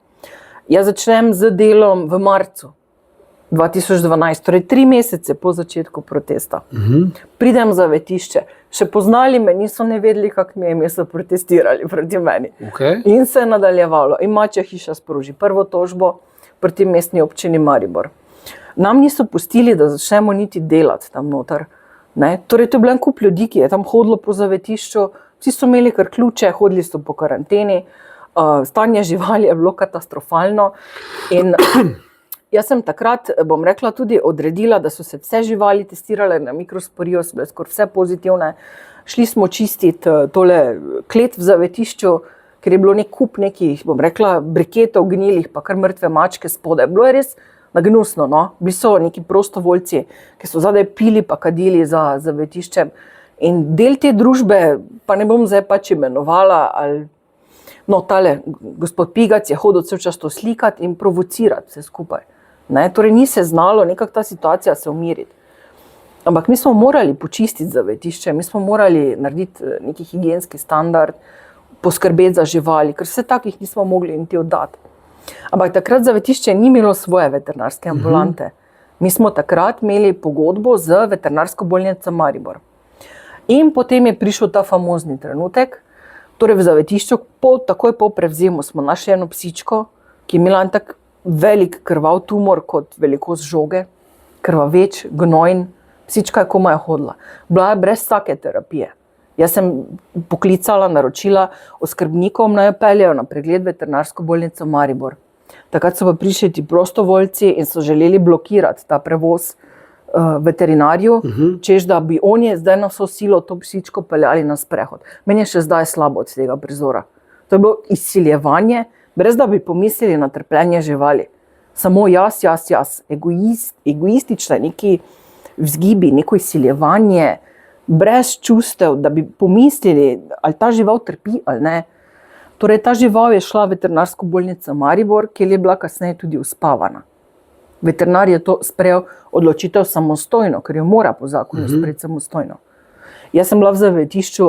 Jaz začnem z delom v marcu 2012, torej 3 mesece po začetku protesta. Pridem v zavetišče, še poznali me, niso ne vedeli, kak mi je ime, so protestirali proti meni. In se je nadaljevalo. In Mačja hiša sproži prvo tožbo proti mestni občini Maribor. Nam niso pustili, da začnemo niti delati tam noter. Ne? Torej, to je bil en kup ljudi, ki je tam hodilo po zavetišču, vsi so imeli kar ključe, hodili so po karanteni, stanje živali je bilo katastrofalno in jaz sem takrat, bom rekla, tudi odredila, da so se vse živali testirale na mikrosporijo, so bile skoraj vse pozitivne. Šli smo čistiti tole klet v zavetišču, ker je bilo nek kup nekih, bom rekla, briketov gnilih, pa kar mrtve mačke spodaj. Bilo je res nagnusno, no. Bili so neki prostovoljci, ki so zadaj pili pa kadili za zavetiščem. In del te družbe, pa ne bom zdaj pač imenovala, ali no, tale gospod Pigac je hodil cel čas to slikati in provocirati vse skupaj. Ne, torej ni se znalo nekako ta situacija se umiriti. Ampak mi smo morali počistiti zavetišče, mi smo morali narediti neki higienski standard, poskrbeti za živali, ker vse takih nismo mogli niti oddati. Ampak takrat zavetišče ni imelo svoje veterinarske ambulante. Mi smo takrat imeli pogodbo z veterinarsko bolnico Maribor. In potem je prišel ta famozni trenutek, torej v zavetišču, takoj po prevzemu smo našli eno psičko, ki je imela en tak velik krvav tumor kot velikost žoge, krvaveč, gnojn, psička je komaj hodila. Bila je brez vsake terapije. Jaz sem poklicala, naročila oskrbnikom, naj jo peljejo na pregled veterinarsko bolnico Maribor. Takrat so pa prišli ti prostovoljci in so želeli blokirati ta prevoz veterinarju, češ da bi oni zdaj na vso silo to psičko peljali na sprehod. Meni je še zdaj slabo od tega prizora. To je bilo izsiljevanje, brez da bi pomislili na trpljenje živali. Samo jaz, egoistične neki vzgibi, neko izsiljevanje, brez čustev, da bi pomislili, ali ta žival trpi ali ne. Torej, ta žival je šla v veterinarsko bolnico Maribor, kjer je bila kasneje tudi uspavana. Veterinar je to sprejel odločitev samostojno, ker jo mora po zakonu sprejeti samostojno. Jaz sem bila v zavetišču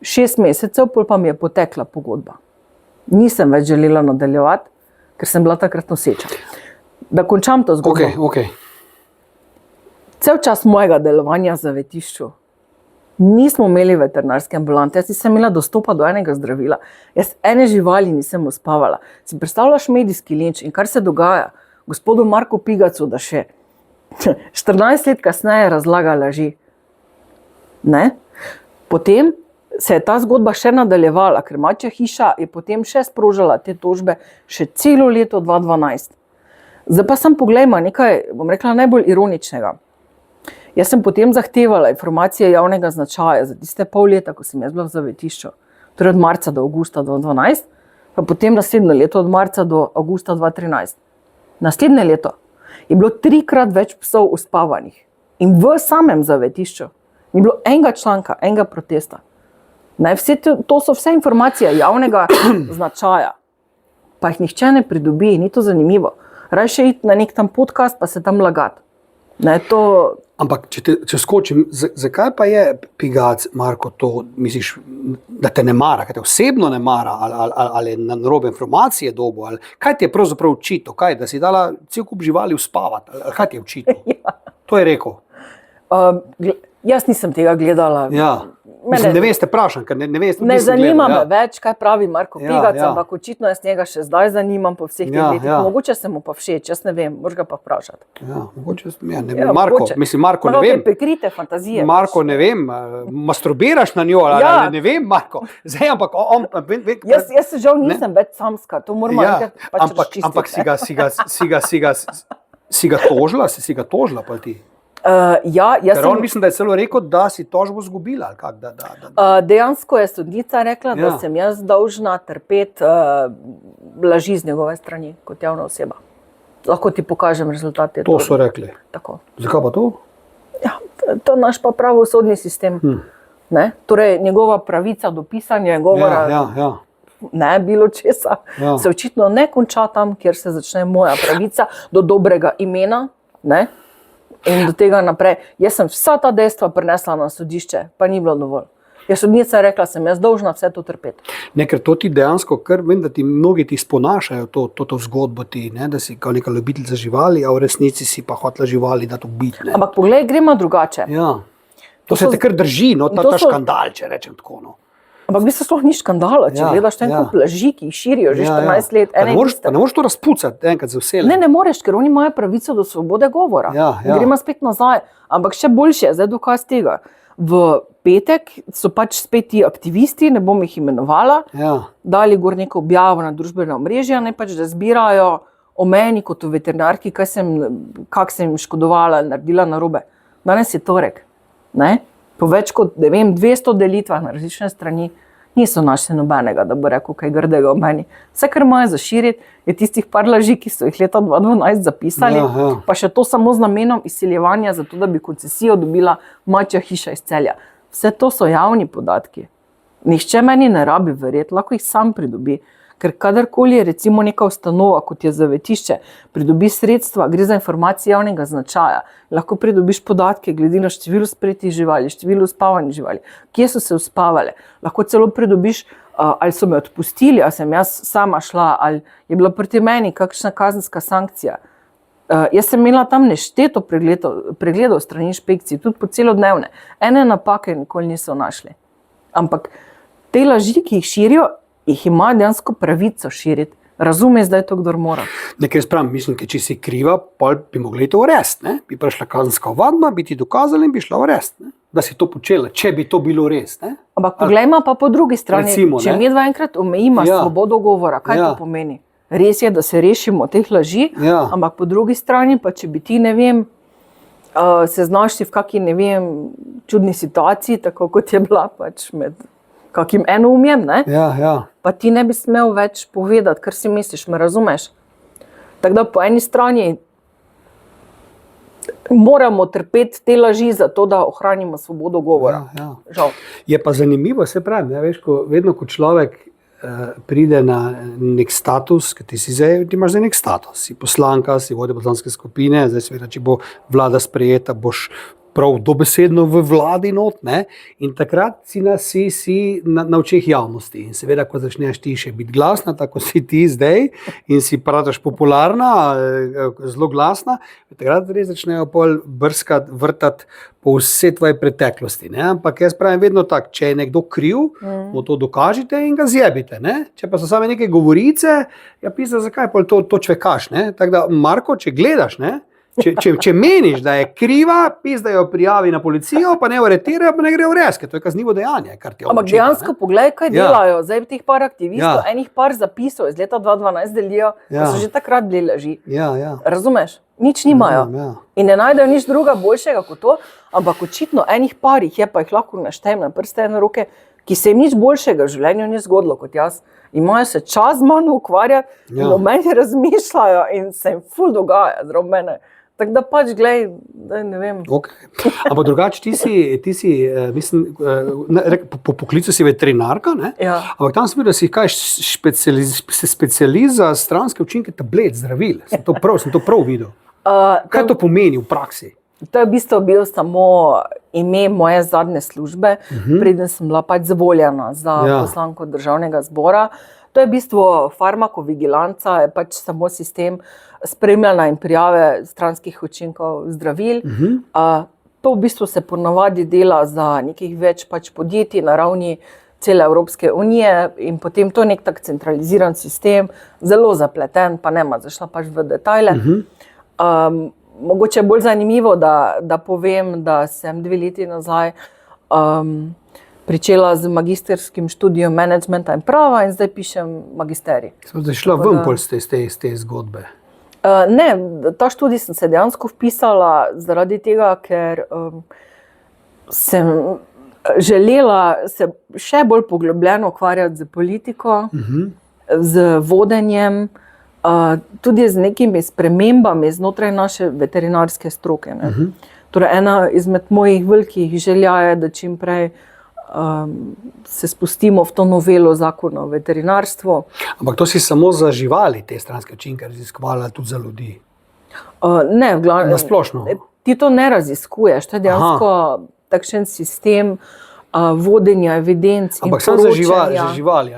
6 mesecev, pol pa mi je potekla pogodba. Nisem več želela nadaljevati, ker sem bila takrat noseča. Da končam to zgodbo. Cel čas mojega delovanja v zavetišču nismo imeli veterinarske ambulante, jaz nisem imela dostopa do enega zdravila. Jaz ene živali nisem uspavala. Si predstavljaš medijski linč in kar se dogaja gospodu Marku Pigacu, da še 14 let kasneje razlaga laži. Ne? Potem se je ta zgodba še nadaljevala, ker Mačja hiša je potem še sprožila te tožbe še celo leto 2012. Zdaj pa sem poglejma nekaj, bom rekla, najbolj ironičnega. Jaz sem potem zahtevala informacije javnega značaja za tiste pol leta, ko sem jaz bila v zavetišču, torej od marca do avgusta 2012, pa potem naslednje leto od marca do avgusta 2013. Naslednje leto je bilo 3-krat več psov uspavanih in v samem zavetišču ni bilo enega članka, enega protesta. To so vse informacije javnega značaja, pa jih nihče ne pridobi, ni to zanimivo. Rajše iti na nek tam podcast, pa se tam lagati.
Ampak, če skočim, zakaj pa je Pigac, Marko, to misliš, da te ne mara, kaj te osebno ne mara, ali na narobe informacije dobo, ali kaj ti je pravzaprav očital, da si dala cel kup živali uspavati, ali kaj ti je očital? To je rekel.
Jaz nisem tega gledala.
Ne veste, vprašam, ker ne veste.
Ne zanima me več, kaj pravi Marko Pigac, ampak očitno jaz njega še zdaj zanimam po vseh teh letih. Mogoče se mu pa všeč, jaz ne vem, moraš ga pa vprašati.
Mogoče, Marko, ne vem.
Prekrite fantazije.
Marko, ne vem, masturbiraš na njo, ali ne vem, Marko. Zdaj, ampak
jaz se žal nisem več samska, to moramo enkrat pač razčistiti.
Ampak si ga tožila, pa ti? Ker on mislim, da je celo rekel, da si tožbo zgubila.
Dejansko je sodnica rekla, da sem jaz dolžna trpeti laži z njegove strani kot javna oseba. Lahko ti pokažem rezultate.
To so rekli.
Tako.
Zakaj pa to?
Ja, to je naš pa pravosodni sistem. Torej, njegova pravica do pisanja govora, ne bilo česa, se očitno ne konča tam, kjer se začne moja pravica do dobrega imena, in do tega naprej. Jaz sem vsa ta dejstva prinesla na sodišče, pa ni bilo dovolj. Sodnica je rekla, sem jaz dolžna vse to trpeti.
Ne, ker to ti dejansko, ker vem, da ti mnogi ti sponašajo to zgodbo ti, da si kao neka ljubiteljica živali, a v resnici si pa hotela živali dati ubiti.
Ampak poglej, gremo drugače.
Ja. To se te kar drži, ta škandal, če rečem tako.
Ampak v bistvu sploh ni škandala, če gledaš ten kup laži, ki jih širijo že 14 let.
Pa ne moreš to razpucati enkrat za vse.
Ne moreš, ker oni imajo pravico do svobode govora. Gremo spet nazaj. Ampak še boljše je zdaj dokaz tega. V petek so pač spet ti aktivisti, ne bom jih imenovala, dali gor neko objavo na družbena omrežja, pač da zbirajo o meni kot o veterinarki, kak sem jim škodovala, naredila narobe. Danes je torek. Po več kot 200 delitvah na različne strani niso našli nobenega, da bo rekel kaj grdega o meni. Vse, kar imajo zaširiti, je tistih par laži, ki so jih leta 2012 zapisali, pa še to samo z namenom izsiljevanja, zato da bi koncesijo dobila mačja hiša iz Celja. Vse to so javni podatki. Nihče meni ne rabi verjeti, lahko jih sam pridobi. Ker kadarkoli je recimo neka ustanova, kot je zavetišče, pridobi sredstva, gre za informacije javnega značaja, lahko pridobiš podatke glede na število sprejetih živali, število uspavanih živali, kje so se uspavale, lahko celo pridobiš, ali so me odpustili, ali sem jaz sama šla, ali je bila proti meni kakšna kazenska sankcija. Jaz sem imela tam nešteto pregledov strani inšpekcij, tudi po celodnevne. Ene napake nikoli niso našli. Ampak te laži, ki jih širijo, jih ima dejansko pravico širiti. Razume zdaj to, kdor mora.
Nekaj spravim, mislim, če si kriva, pa bi mogli to uresti. Bi prišla kazenska ovadba, bi ti dokazali in bi šla uresti. Da si to počela, če bi to bilo res.
Ampak poglejmo pa po drugi strani. Recimo, če mi dva enkrat omejimo svobodo govora, kaj to pomeni? Res je, da se rešimo teh laži, ampak po drugi strani pa, če bi ti, ne vem, se znašli v kakšni, ne vem, čudni situaciji, tako kot je bila pač med kakim enoumjem, pa ti ne bi smel več povedati, kar si misliš, me razumeš? Tako da po eni strani moramo trpeti te laži za to, da ohranimo svobodo govora. Žal.
Je pa zanimivo, se pravi, vedno ko človek pride na nek status, ker ti imaš zdaj nek status, si poslanka, si vodja poslanske skupine, zdaj seveda, če bo vlada sprejeta, boš prav dobesedno v vladi not, in takrat si na očeh javnosti. In seveda, ko začneš ti še biti glasna, tako si ti zdaj, in si praviš popularna, zelo glasna, takrat res začnejo pol brskati, vrtati po vse tvoje preteklosti. Ampak jaz pravim vedno tako, če je nekdo kriv, mu to dokažite in ga zjebite. Če pa so same neke govorice, ja pisa, zakaj pol to čvekaš. Tako da, Marko, če gledaš, Če meniš, da je kriva, pis, da jo prijavi na policijo, pa ne aretirajo, pa ne gre v res, ker to je kaznivo dejanje.
Ampak dejansko poglej, kaj delajo. Zdaj teh par aktivistov, enih par zapisov iz leta 2012 delijo, da so že takrat bili laži. Razumeš? Nič nimajo. In ne najdejo nič druga boljšega kot to, ampak očitno enih parih je, pa jih lahko naštejem na prste ene roke, ki se jim nič boljšega v življenju ni zgodilo kot jaz. Imajo se čas manj ukvarjati in o meni razmišljajo in se jim ful dogaja zraven mene. Tako da pač, glej, ne vem.
Ampak drugače, ti si, mislim, po poklicu si veterinarka, ampak tam sem videl, da si kaj specializ za stranske učinke tablet, zdravil. Sem to prav videl. Kaj to pomeni v praksi?
To je v bistvu bil samo ime moje zadnje službe, preden sem bila pač zvoljena za poslanko Državnega zbora. To je v bistvu farmakovigilanca, je pač samo sistem spremljanja in prijave stranskih učinkov zdravil. To v bistvu se ponavadi dela za nekih več pač podjetij na ravni cele Evropske unije in potem to je nek tak centraliziran sistem, zelo zapleten, pa nema zašla pač v detajle. Mogoče je bolj zanimivo, da povem, da sem 2 leti nazaj pričela z magisterskim študijem menedžmenta in prava in zdaj pišem magisterij.
Zdaj šla ven pol iz te zgodbe?
Ne, ta študij sem se dejansko vpisala zaradi tega, ker sem želela se še bolj poglobljeno ukvarjati z politiko, z vodenjem, tudi z nekimi spremembami znotraj naše veterinarske stroke. Torej, ena izmed mojih velikih želja je, da čim prej se spustimo v to novelo zakona o veterinarstvu.
Ampak to si samo za živali te stranske učinke raziskovala, tudi za ljudi?
Ne, v glavnem.
Na splošno?
Ti to ne raziskuješ, to je dejansko takšen sistem vodenja evidenc in poročanja.
Ampak samo za živali?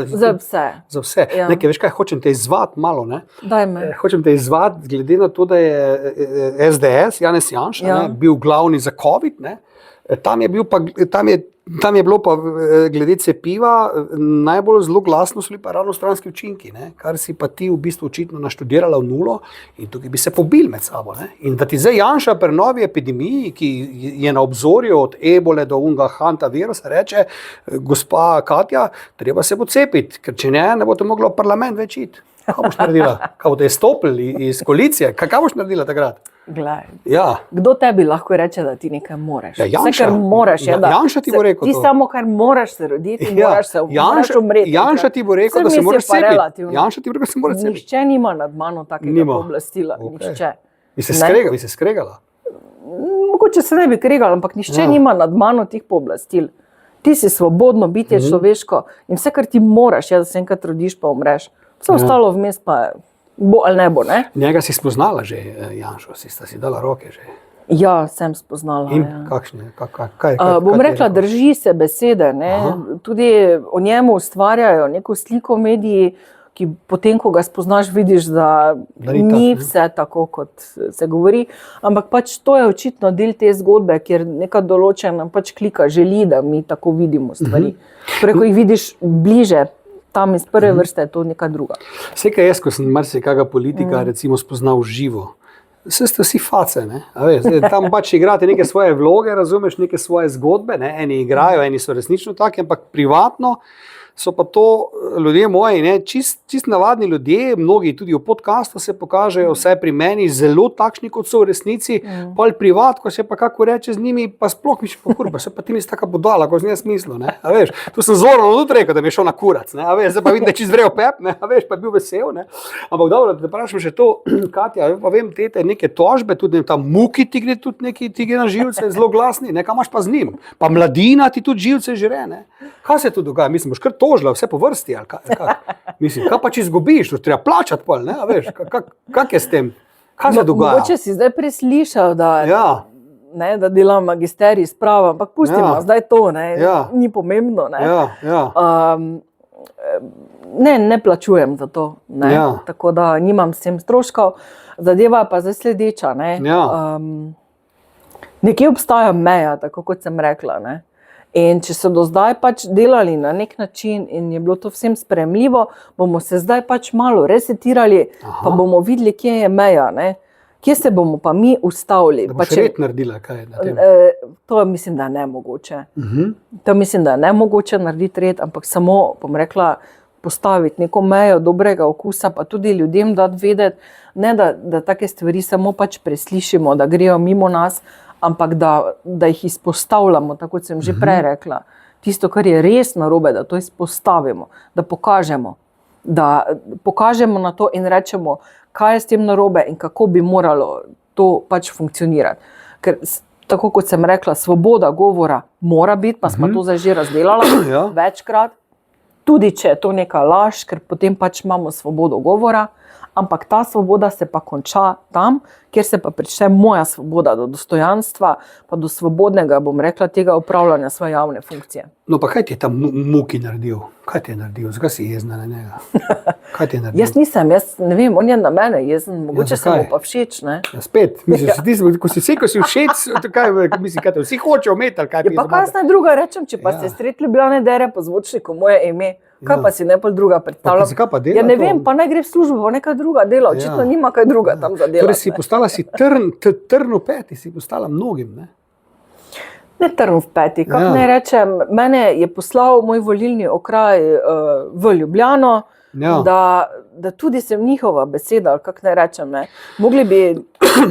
Za vse.
Za vse.
Ja.
Nekaj, veš kaj, hočem te izzvati malo, ne?
Daj me.
Hočem te izzvati, glede na to, da je SDS, Janez Janša, bil glavni za COVID, ne? Tam je bilo pa glede cepiva najbolj zelo glasno so bili pa ravno stranski učinki, ne? Kar si pa ti v bistvu očitno naštudirala v nulo in tukaj bi se pobili med sabo. Ne? In da ti zdaj Janša pri novi epidemiji, ki je na obzorju od ebole do unga hanta virusa, reče, gospa Katja, treba se bo cepiti, ker če ne boste mogli v parlament več iti. Kaj boš naredila? Kaj boste stopili iz koalicije? Kaj boš naredila takrat?
Glej,
Ja.
kdo tebi lahko reče, da ti nekaj moreš?
Ja, Janša.
Vse, kar moraš, je, da
Janša ti bo rekel
ti
to.
samo, kar moraš se roditi, moraš se moraš umreti.
Janša ti bo rekel, da se moraš cepiti. Janša ti bo rekel, da se moraš cepiti.
Nihče nima nad mano takega pooblastila. Nihče.
Bi se skregala?
Mogoče se ne bi kregala, ampak nihče nima nad mano teh pooblastil. Ti si svobodno bitje, človeško in vse, kar ti moraš, je, da se enkrat rodiš pa umreš. Vse ostalo vmes pa bo ali ne bo, ne?
Njega si spoznala že, Janšo, sta si dala roke že.
Ja, sem spoznala.
In
ja.
kakšne?
Bom rekla, drži se besede. Ne? Tudi o njemu ustvarjajo neko sliko v mediji, ki potem, ko ga spoznaš, vidiš, da ni vse tako, kot se govori. Ampak pač to je očitno del te zgodbe, kjer neka določena pač klika želi, da mi tako vidimo stvari. Torej, ko jih vidiš bliže, tam iz prve vrste je to neka druga.
Vse, kaj jaz, ko sem marsikaga politika recimo spoznal živo, vse ste vsi face, ne? A veš, tam pač igrate neke svoje vloge, razumeš, neke svoje zgodbe, ne? Eni igrajo, eni so resnično taki, ampak privatno so pa to ljudje moji, ne? Čist navadni ljudje, mnogi tudi v podcastu se pokažejo, vsaj pri meni, zelo takšni, kot so v resnici, pol privat, ko se pa kako reče z njimi, pa sploh mi še pokurba, se pa ti nisi taka budala, ko z njej smislu, ne? A veš, tu sem Zorano tudi rekel, da mi je šel na kurac, ne? A veš, zdaj pa vidim, da je čist vrel pep, ne? A veš, pa je bil vesel, ne? Ampak dobro, da vprašam še to, Katja, pa vem, tete, neke tožbe, tudi tam Muki ti gre tudi neki, ti gre na živce, zelo glasni, ne? Kaj imaš pa z njim? Pa Mladina ti tudi živce žre, ne? Kaj se tu dogaja? Mislim, boš kar tožila vse po vrsti, ali kaj? Mislim, kaj pa če izgubiš, to treba plačati pol, ne? A veš, kak je s tem? Kaj se dogaja?
Mogoče si zdaj preslišal, da,
Ja.
ne, da delam magisterij sprava, ampak pustimo zdaj to, ne? Ni pomembno. Ne? Ne plačujem za to, ne? Tako da nimam s tem stroškov. Zadeva pa zdaj sledeča. Ne? Nekje obstaja meja, tako kot sem rekla. Ne? In če so do zdaj pač delali na nek način in je bilo to vsem sprejemljivo, bomo se zdaj pač malo resetirali, pa bomo videli, kje je meja, ne? Kje se bomo pa mi ustavili.
Da boš red naredila kaj na tem?
To mislim, da je nemogoče. To mislim, da je nemogoče narediti red, ampak samo, bom rekla, postaviti neko mejo dobrega okusa, pa tudi ljudem dati vedeti, ne da take stvari samo pač preslišimo, da grejo mimo nas, ampak da jih izpostavljamo, tako kot sem že prej rekla. Tisto, kar je res narobe, da to izpostavimo, da pokažemo na to in rečemo, kaj je s tem narobe in kako bi moralo to pač funkcionirati. Ker, tako kot sem rekla, svoboda govora mora biti, pa smo to zdaj že razdelala večkrat, tudi če je to neka laž, ker potem pač imamo svobodo govora, ampak ta svoboda se pa konča tam, kjer se pa prične moja svoboda do dostojanstva, pa do svobodnega, bom rekla, tega upravljanja svoje javne funkcije.
No, pa kaj ti je ta Muki naredil? Kaj ti je naredil? Zakaj si jezna na njega? Kaj ti je naredil?
Jaz nisem, ne vem, on je na mene jezen, mogoče se mu pa všeč, ne?
Ja, spet, mislim, ko si všeč, mislim, kaj te vsi hočejo imeti, ali kaj
je pa kasna druga, rečem, če pa se sred Ljubljane dere po zvočniku moje ime, kaj pa si najbolj druga predstavlja?
Zakaj pa dela?
Ja, ne vem, pa naj gre v službo, pa neka druga dela, očitno nima kaj druga tam za delati.
Torej si postala trn v peti, si postala mnogim, ne?
Ne trn v peti, kako naj rečem, mene je poslal moj volilni okraj v Ljubljano, da tudi sem njihova beseda, ali kako naj rečem, ne. Mogli bi,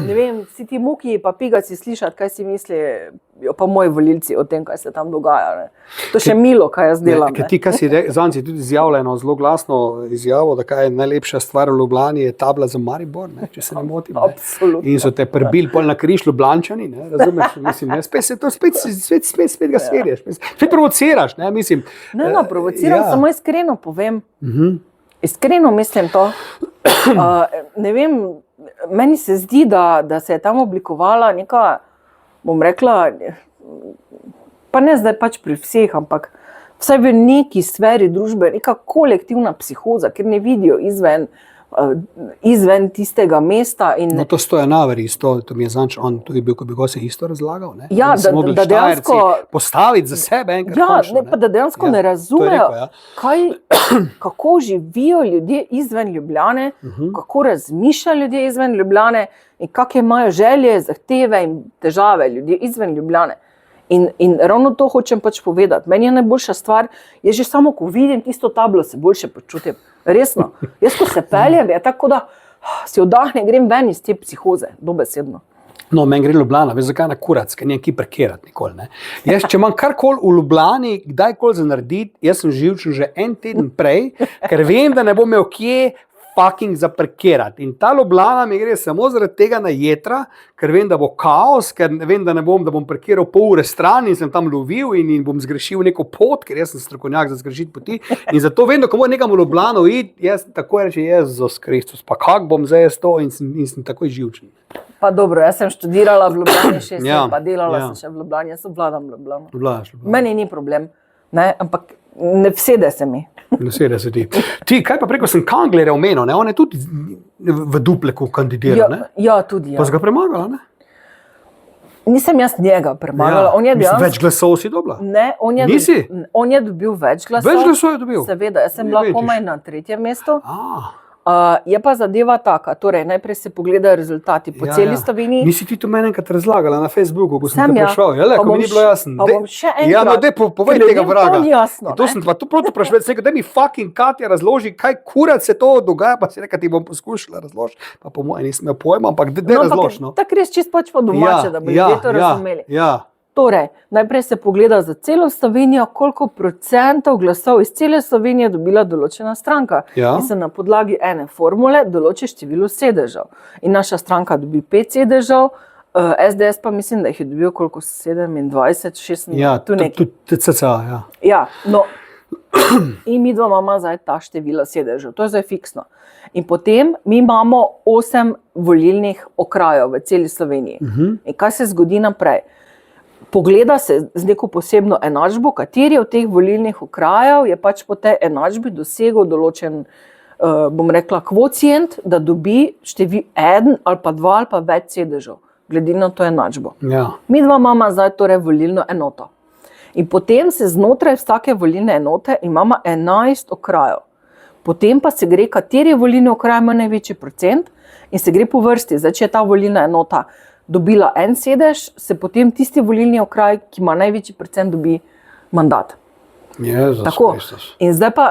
ne vem, vsi ti Muki pa Pigaci slišati, kaj si mislijo pa moji volilci o tem, kaj se tam dogaja, ne. To še milo, kaj jaz delam, ne.
Ti, kaj si zanj si tudi izjavila eno zelo glasno izjavo, da kaj je najlepša stvar v Ljubljani, je tabla za Maribor, ne, če se ne motim.
Absolutno.
In so te prebili pol na križ Ljubljančani, ne, razumeš, mislim, ne, spet ga svedeš, spet provociraš, ne, mislim.
Ne, provociram, samo iskreno povem. Iskreno mislim to. Ne vem, meni se zdi, da se je tam oblikovala neka, bom rekla, pa ne zdaj pač pri vseh, ampak vsaj v neki sferi družbe, neka kolektivna psihoza, ker ne vidijo izven tistega mesta.
No, to stoja Navaris, to mi je zanč, on tudi bil, ko bi go se isto razlagal, ne?
Ja, da dejansko
postaviti za sebe enkrat končno,
ne? Pa da dejansko ne razumejo, kako živijo ljudje izven Ljubljane, kako razmišljajo ljudje izven Ljubljane in kakšne imajo želje, zahteve in težave ljudje izven Ljubljane. In ravno to hočem pač povedati. Meni je najboljša stvar, je že samo, ko vidim tisto tablo, se boljše počutim. Resno. Jaz, ko se peljem, je tako, da si oddahnem, grem ven iz te psihoze, dobesedno.
No, meni gre Ljubljana, veš zakaj na kurac, ker nijem ki parkirati nikoli, ne. Jaz, če imam karkoli v Ljubljani, kdajkoli za narediti, jaz sem živčen že en teden prej, ker vem, da ne bom imel kje fucking zaparkirati. In ta Ljubljana mi gre samo zaradi tega na jetra, ker vem, da bo kaos, ker vem, da bom parkiral pol ure stran in sem tam lovil in bom zgrešil neko pot, ker jaz sem strokovnjak za zgrešiti poti. In zato vem, da ko moram nekam v Ljubljano iti, jaz takoj reče, Jezus Kristus, pa kak bom zdaj jaz to in sem takoj živčen.
Pa dobro, jaz sem študirala v Ljubljani 6 let, pa delala sem še v Ljubljani, jaz obvladam Ljubljano. Meni ni problem, ne, ampak ne vsede se mi.
Ne vsede se ti. Ti, kaj pa preko sem Kanglerja omenil, ne? On je tudi v Dupleku kandidiral, ne?
Ja, tudi, ja.
Pa si ga premagala, ne?
Nisem jaz njega premagala.
Mislim, več glasov si dobila?
Ne, on je dobil več glasov.
Več glasov je dobil?
Seveda, jaz sem bila komaj na 3. mestu. Je pa zadeva taka, torej najprej se pogledajo rezultati po celi Sloveniji.
Nisi ti to meni enkrat razlagala na Facebooku, ko sem te prišel, ko mi ni bilo jasno.
Pa bom še enkrat.
Ja, no, daj povej tega vraga.
To ni jasno.
To sem pa tu proti vprašal, da mi fucking Katja razloži, kaj kurac se to dogaja, pa si nekaj ti bom poskušala razložiti, pa po mojem nisem imel pojma, ampak daj razlož, no.
Tako res čisto pač po domače, da bi ljudje to razumeli. Torej, najprej se pogleda za celo Slovenijo, koliko procentov glasov iz cele Slovenije dobila določena stranka. In se na podlagi ene formule določi število sedežev. In naša stranka dobi 5 sedežev, SDS pa mislim, da jih je dobil koliko 27, 26, tu nekaj. Ja, no, in mi dva imamo zdaj ta števila sedežev, to je zdaj fiksno. In potem mi imamo 8 volilnih okrajev v celi Sloveniji. In kaj se zgodi naprej? Pogleda se z neko posebno enačbo, kateri od teh volilnih okrajev je pač po tej enačbi dosegel določen, bom rekla, kvocient, da dobi eden ali pa 2 ali pa več sedežev, glede na to enačbo. Mi dva imamo zdaj torej volilno enoto. In potem se znotraj vsake volilne enote imamo 11 okrajev. Potem pa se gre, kateri volilni okraj ima največji procent in se gre po vrsti. Zdaj, če je ta volilna enota dobila en sedež, se potem tisti volilni okraj, ki ima največji procent, dobi mandat. Tako. In zdaj pa,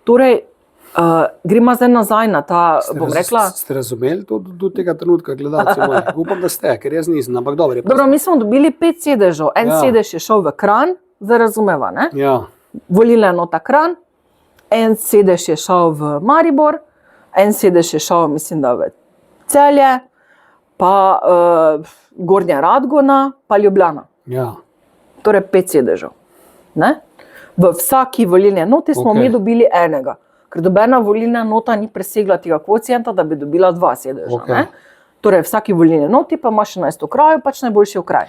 torej, gremo zdaj nazaj na ta, bom rekla...
Ste razumeli do tega trenutka, gledalci moji? Upam, da ste, ker jaz nisem, ampak dobro.
Dobro, mi smo dobili 5 sedežev. En sedež je šel v Kranj, zdaj razumeva, ne? Volilna enota Kranj, en sedež je šel v Maribor, en sedež je šel, mislim, da v Celje, pa Gornja Radgona, pa Ljubljana. Torej 5 sedežev. V vsaki volilni enoti smo mi dobili enega. ker nobena volilna enota ni presegla tega kvocienta, da bi dobila 2 sedeža.
Okay.
Torej, v vsaki volilni enoti pa imaš 11 okrajev, pač najboljši okraj.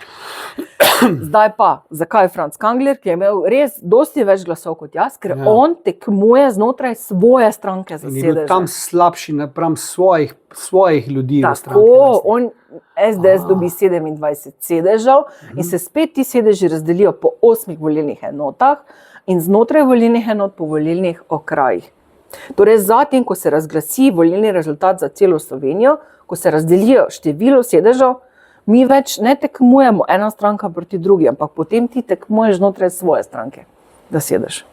Zdaj pa, zakaj je Franc Kangler, ki je imel res dosti več glasov kot jaz, ker on tekmuje znotraj svoje stranke za sedeže.
Ni bil tam slabši napram svojih ljudi v stranki.
Tako, on SDS dobi 27 sedežev in se spet ti sedeži razdelijo po 8 volilnih enotah in znotraj volilnih enot po volilnih okrajih. Torej, zatem, ko se razglasi volilni rezultat za celo Slovenijo, ko se razdelijo število sedežev, mi več ne tekmujemo ena stranka proti drugi, ampak potem ti tekmuješ znotraj svoje stranke, da sedeš.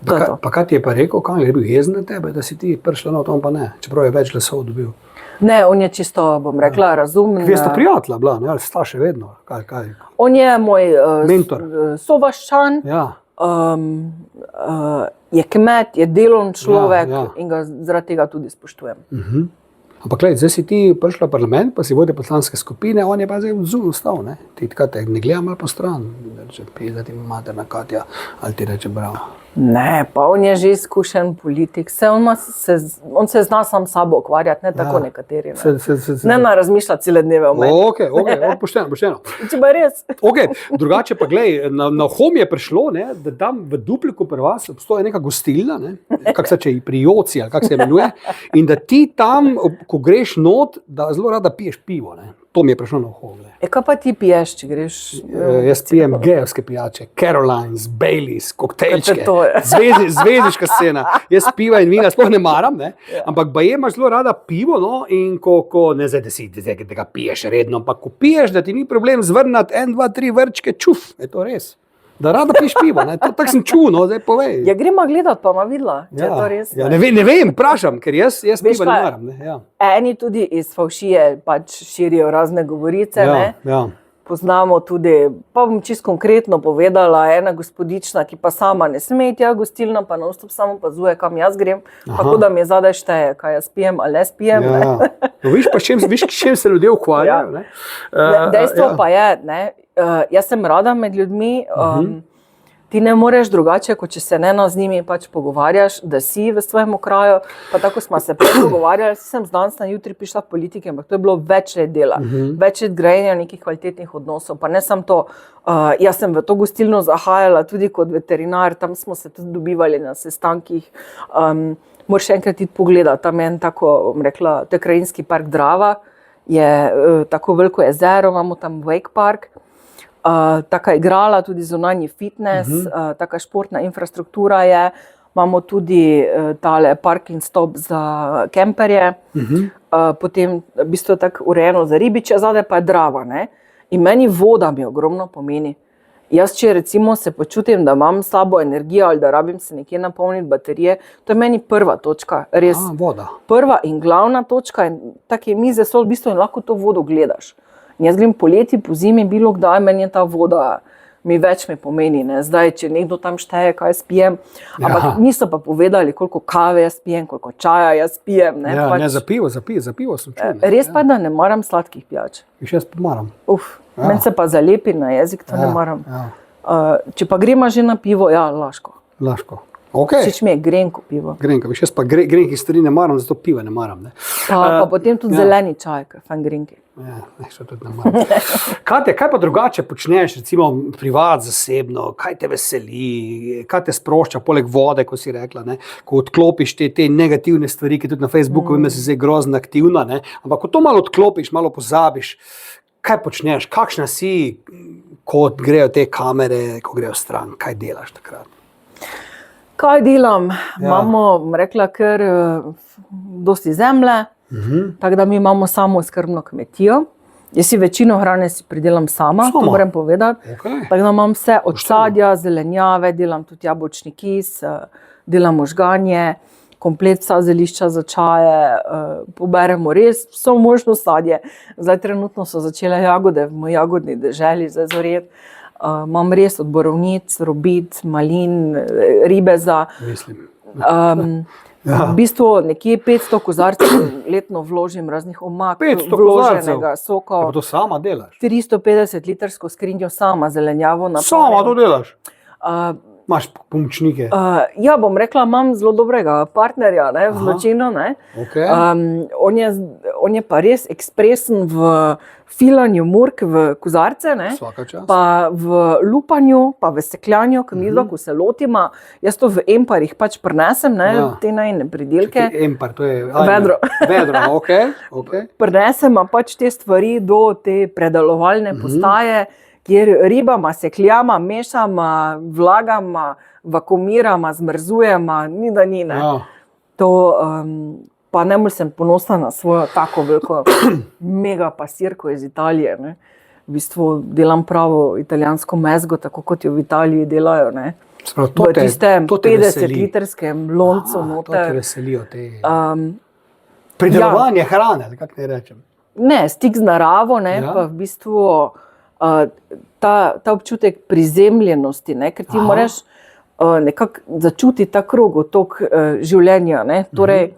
Pa kaj ti je pa rekel, Kangler je bil jezen na tebe, da si ti prišla na to, on pa ne, čeprav je več glasov dobil?
Ne, on je čisto, bom rekla, razumen.
Vi ste prijatelja bila, ne, ali sta še vedno? Kaj?
On je moj
mentor.
Sovaščan.
Ja.
Je kmet, je delovni človek in ga zaradi tega tudi spoštujem.
Ampak zdaj si ti prišla v parlament, pa si vodja poslanske skupine, on je pa zdaj vzul stav, ne? Ti te ne gleda malo po stran, da reče, da ti materna Katja, ali ti reče bravo.
Ne, pa on je že izkušen politik, on se zna sam sabo ukvarjati, ne tako nekateri. Ne razmišlja cele dneve o meni.
Ok, pošteno.
Če pa res.
Drugače pa glej, na hom je prišlo, ne, da tam v Dupliku pri vas obstoja neka gostilna, ne, kak se če pri Joci ali kak se imenuje, in da ti tam, ko greš not, da zelo rada piješ pivo, ne. To mi je prišlo na hom.
Kaj pa ti piješ, če greš?
Jaz pijem gejevske pijače, Carolines, Baileys, koktejlčke, zvezdiška scena. Jaz piva in vina sploh ne maram, ne? Ampak baje imaš zelo rada pivo, no? In ko ne zdaj, da ga piješ redno, ampak ko piješ, da ti ni problem zvrnati 1, 2, 3 vrčke, čuf, je to res. Da rada piješ pivo, ne? To tako sem čul, no, zdaj povej.
Ja, gremo gledati, pa ma videla, če je to res.
Ja, ne vem, vprašam, ker jaz piva ne maram. Ne? Ja.
Eni tudi iz Favšije pač širijo razne govorice, ne?
Ja.
Poznamo tudi, pa bom čisto konkretno povedala, ena gospodična, ki pa sama ne sme iti, gostilna, pa non-stop samo opazuje, kam jaz grem, tako da mi zadaj šteje, kaj jaz pijem ali ne spijem.
Ja. No, viš pa, s čem se ljudje ukvarjajo.
Dejstvo pa je, ne, jaz sem rada med ljudmi, ti ne moreš drugače, kot če se ne z njimi pač pogovarjaš, da si v svojem okraju, pa tako smo se pogovarjali, sem z danes na jutri prišla v politike, ampak to je bilo več let dela, več let grajenja nekih kvalitetnih odnosov, pa ne samo to, jaz sem v to gostilno zahajala tudi kot veterinar, tam smo se tudi dobivali na sestankih, moraš enkrat iti pogledati, tam je en tako, bom rekla, to je krajinski park Drava, je tako veliko jezero, imamo tam Wake Park, taka igrala, tudi zunanji fitness, taka športna infrastruktura je, imamo tudi tale parking stop za kemperje, potem v bistvu tako urejeno za ribiče, zadaj pa je Drava, ne? In meni voda mi ogromno pomeni. Jaz, če recimo se počutim, da imam slabo energijo ali da rabim se nekje napolniti baterije, to je meni prva točka, res.
Voda.
Prva in glavna točka in take mize so v bistvu in lahko to vodo gledaš. In jaz grem poleti, po zimi, bilo kdaj, meni je ta voda, mi pomeni, ne. Zdaj, če nekdo tam šteje, kaj jaz pijem, ampak niso pa povedali, koliko kave jaz pijem, koliko čaja jaz pijem. Ne,
ne za pivo sem čul.
Res pa, da ne maram sladkih pijač.
Jaz pa maram.
Meni se pa zalepi na jezik, to ne maram. Če pa gremo že na pivo, Laško.
Okay.
Všeč mi je grenko pivo.
Grenko, jaz pa grenkih stvari ne maram, zato piva ne maram. Ne?
Pa potem tudi zeleni čaj, ker fan grenki.
Še tudi ne maram. Katja, kaj pa drugače počneš, recimo privat, zasebno, kaj te veseli, kaj te sprošča, poleg vode, ko si rekla, ne? Ko odklopiš te negativne stvari, ki tudi na Facebooku vem, da si zdaj grozno aktivna, ne? Ampak ko to malo odklopiš, malo pozabiš, kaj počneš, kakšna si, ko grejo te kamere, ko grejo stran, kaj delaš takrat?
Kaj delam? Imamo, rekla, ker dosti zemlje, tako da mi imamo samo skrbno kmetijo. Jaz si večino hrane si pridelam sama, to moram povedati. Tako da imam vse od sadja, zelenjave, delam tudi jabolčni kis, delamo žganje, komplet vsa zelišča za čaje, poberemo res vso možno sadje. Zdaj trenutno so začele jagode v moji jagodni deželi za zoreti. Imam res od borovnic, robid, malin, ribeza. V bistvu nekje 500 kozarcev letno vložim raznih omak, vloženega soka.
Pa to sama delaš?
350 litrsko skrinjo sama, zelenjavo na
Sama to delaš? Imaš pomočnike?
Ja, bom rekla, imam zelo dobrega partnerja v zločinu.
Okay.
On je pa res ekspresen v filanju murk v kozarce, pa v lupanju, pa v sekljanju, ko se lotima. Jaz to v emparjih pač prinesem, te najne pridelke.
Empar, to je
vedro.
Okay.
Prinesem pač te stvari do te predelovalne postaje, kjer ribama, sekljama, mešama, vlagama, vakumirama, zmrzujema, ni da ni. To, pa najbolj sem ponosna na svojo tako veliko mega pasirko iz Italije. V bistvu delam pravo italijansko mezgo, tako kot jo v Italiji delajo. V tistem 50-litrskem loncu noter.
To te veselijo. Pridelovanje hrane, kako ne rečem.
Ne, stik z naravo, pa v bistvu ta občutek prizemljenosti, ker ti moraš nekako začutiti ta krogotok življenja. Torej,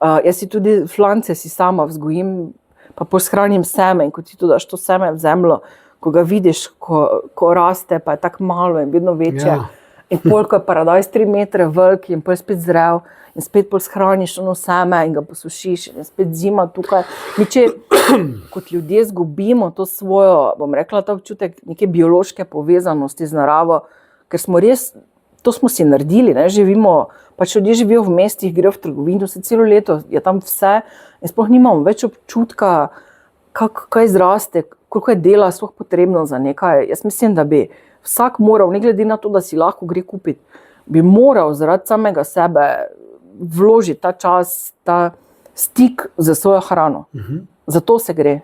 jaz si tudi flance si sama vzgojim, pa shranim seme in ko ti to daš to seme v zemljo, ko ga vidiš, ko raste, pa je tako malo in vedno večje. In pol, ko je paradajz 3 metre velik in pol spet zrel in spet pol shraniš ono seme in ga posušiš in spet zima tukaj. Mi če kot ljudje zgubimo to svojo, bom rekla, ta občutek neke biološke povezanosti z naravo, ker smo res, to smo si naredili, živimo, pač ljudje živijo v mestih, grejo v trgovino, se celo leto je tam vse in sploh nimamo več občutka, kaj zraste, koliko je dela sploh potrebno za nekaj. Jaz mislim, da bi vsak moral, ne glede na to, da si lahko gre kupiti, bi moral zaradi samega sebe vložiti ta čas, ta stik za svojo hrano. Zato se gre.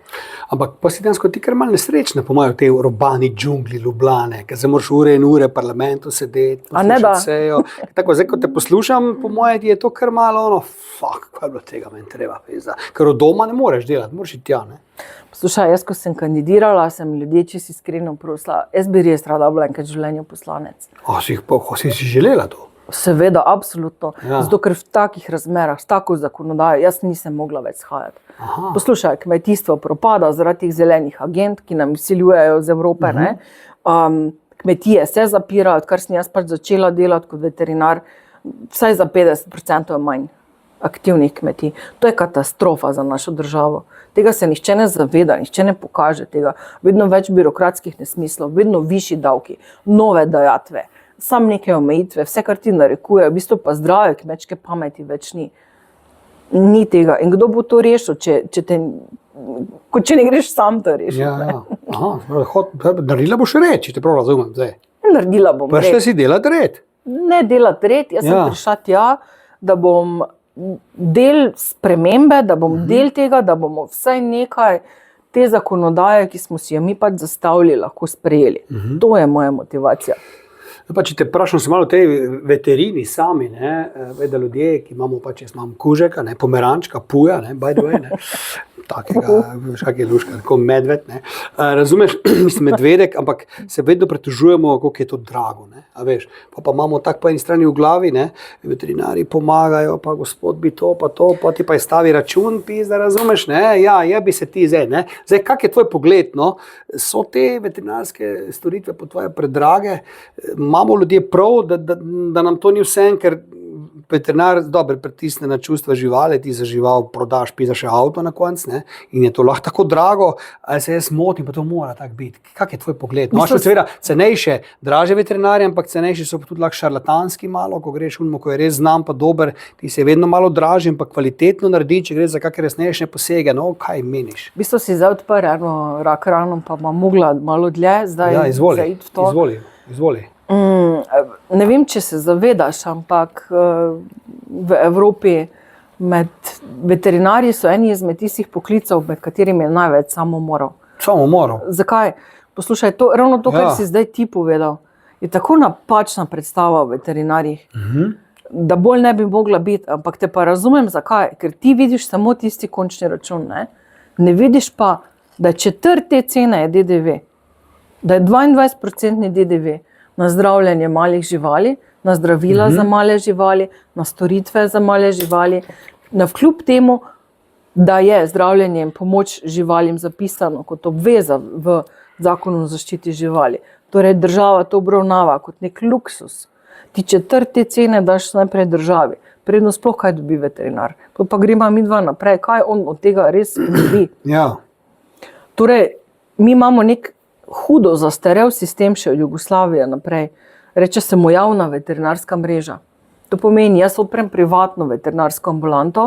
Ampak pa si dansko ti kar malo nesrečna, po mojem, v tej urbani džungli Ljubljane, ker se moraš ure in ure v parlamentu sedeti, poslušati sejo. Tako, zdaj, ko te poslušam, po mojem, je to kar malo kaj je bilo tega meni treba. Ker od doma ne moreš delati, moraš iti tja,
Poslušaj, jaz, ko sem kandidirala, sem ljudje čisto iskreno prosila, jaz bi res rada bila enkrat v življenju poslanec.
Si želela to?
Seveda, absolutno. Zato, ker v takih razmerah, s tako zakonodajo, jaz nisem mogla več shajati. Poslušaj, kmetijstvo propada zaradi teh zelenih agent, ki nam izsiljujejo z Evrope. Kmetije se zapirajo, odkar sem jaz pač začela delati kot veterinar, vsaj za 50% manj aktivnih kmetij. To je katastrofa za našo državo. Tega se nihče ne zaveda, nihče ne pokaže tega. Vedno več birokratskih nesmislov, vedno višji davki, nove dajatve, sam neke omejitve, vse, kar ti narekuje, v bistvu pa zdrave kmečke pameti več ni. Ni tega. In kdo bo to rešil, če ne greš sam to rešiti?
Naredila boš red, če te prav razumem zdaj.
Naredila bom red.
Prišla si delati red?
Ne delati red, jaz sem prišla tja, da bom del spremembe, da bom del tega, da bomo vsaj nekaj te zakonodaje, ki smo si jo mi pač zastavili, lahko sprejeli. To je moja motivacija.
Pa, če te vprašam samo o tej veterini sami, da ljudje, ki imamo pač, jaz imam kužeka, pomerančka, puja, by the way, takega, kak je luška, tako medved, razumeš, mislim medvedek, ampak se vedno pretužujemo, koliko je to drago, a veš, pa imamo tak po eni strani v glavi, veterinari pomagajo, pa gospod bi to, pa ti pa je stavi račun, da razumeš, jebi se ti zdaj, zdaj, kak je tvoj pogled, so te veterinarske storitve po tvoje predrage, imamo ljudje prav, da nam to ni vse, ker veterinar dobro pritisne na čustva živali, ti za žival prodaš, pisaš avto na konc, in je to lahko tako drago, ali se jaz motim, pa to mora tako biti. Kak je tvoj pogled? Imaš pa seveda cenejše, draže veterinarje, ampak cenejši so pa tudi lahko šarlatanski malo, ko greš ko je res znam pa dober, ti se vedno malo draži, ampak kvalitetno naredi, če gre za kakšne resnejše posege, kaj meniš?
V bistvu si zdaj odprl eno rak rano, pa bom mogla malo dlje zdaj zaiti v to.
Izvoli.
Ne vem, če se zavedaš, ampak v Evropi med veterinarji so eni izmed tistih poklicev, med katerimi je največ samomorov.
Samomorov?
Zakaj? Poslušaj, ravno to, kar si zdaj ti povedal, je tako napačna predstava o veterinarjih, da bolj ne bi mogla biti, ampak te pa razumem zakaj, ker ti vidiš samo tisti končni račun, ne vidiš pa, da je četrt te cene je DDV, da je 22% DDV, na zdravljenje malih živali, na zdravila za male živali, na storitve za male živali, navkljub temu, da je zdravljenje in pomoč živalim zapisano kot obveza v zakonu o zaščiti živali. Torej država to obravnava kot nek luksus. Ti četrte cene daš najprej državi, predno sploh kaj dobi veterinar. Pa gremo mi dva naprej, kaj on od tega res dobi.
Ja.
Torej, mi imamo nek hudo zastarel sistem še od Jugoslavije naprej. Reče se mu javna veterinarska mreža. To pomeni, jaz odprem privatno veterinarsko ambulanto,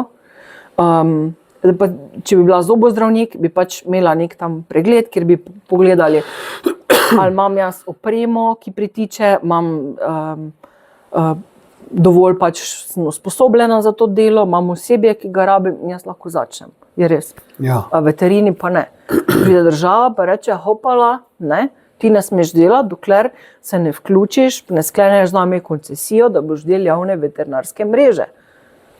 če bi bila zobozdravnik, bi pač imela nek tam pregled, kjer bi pogledali, ali imam jaz opremo, ki pritiče, imam dovolj pač sem usposobljena za to delo, imam osebje, ki ga rabim in jaz lahko začnem. Je res.
Ja.
A veterini pa ne. Pride država pa reče, hopala, ne, ti ne smeš delati, dokler se ne vključiš, ne skleneš z nami koncesijo, da boš del javne veterinarske mreže.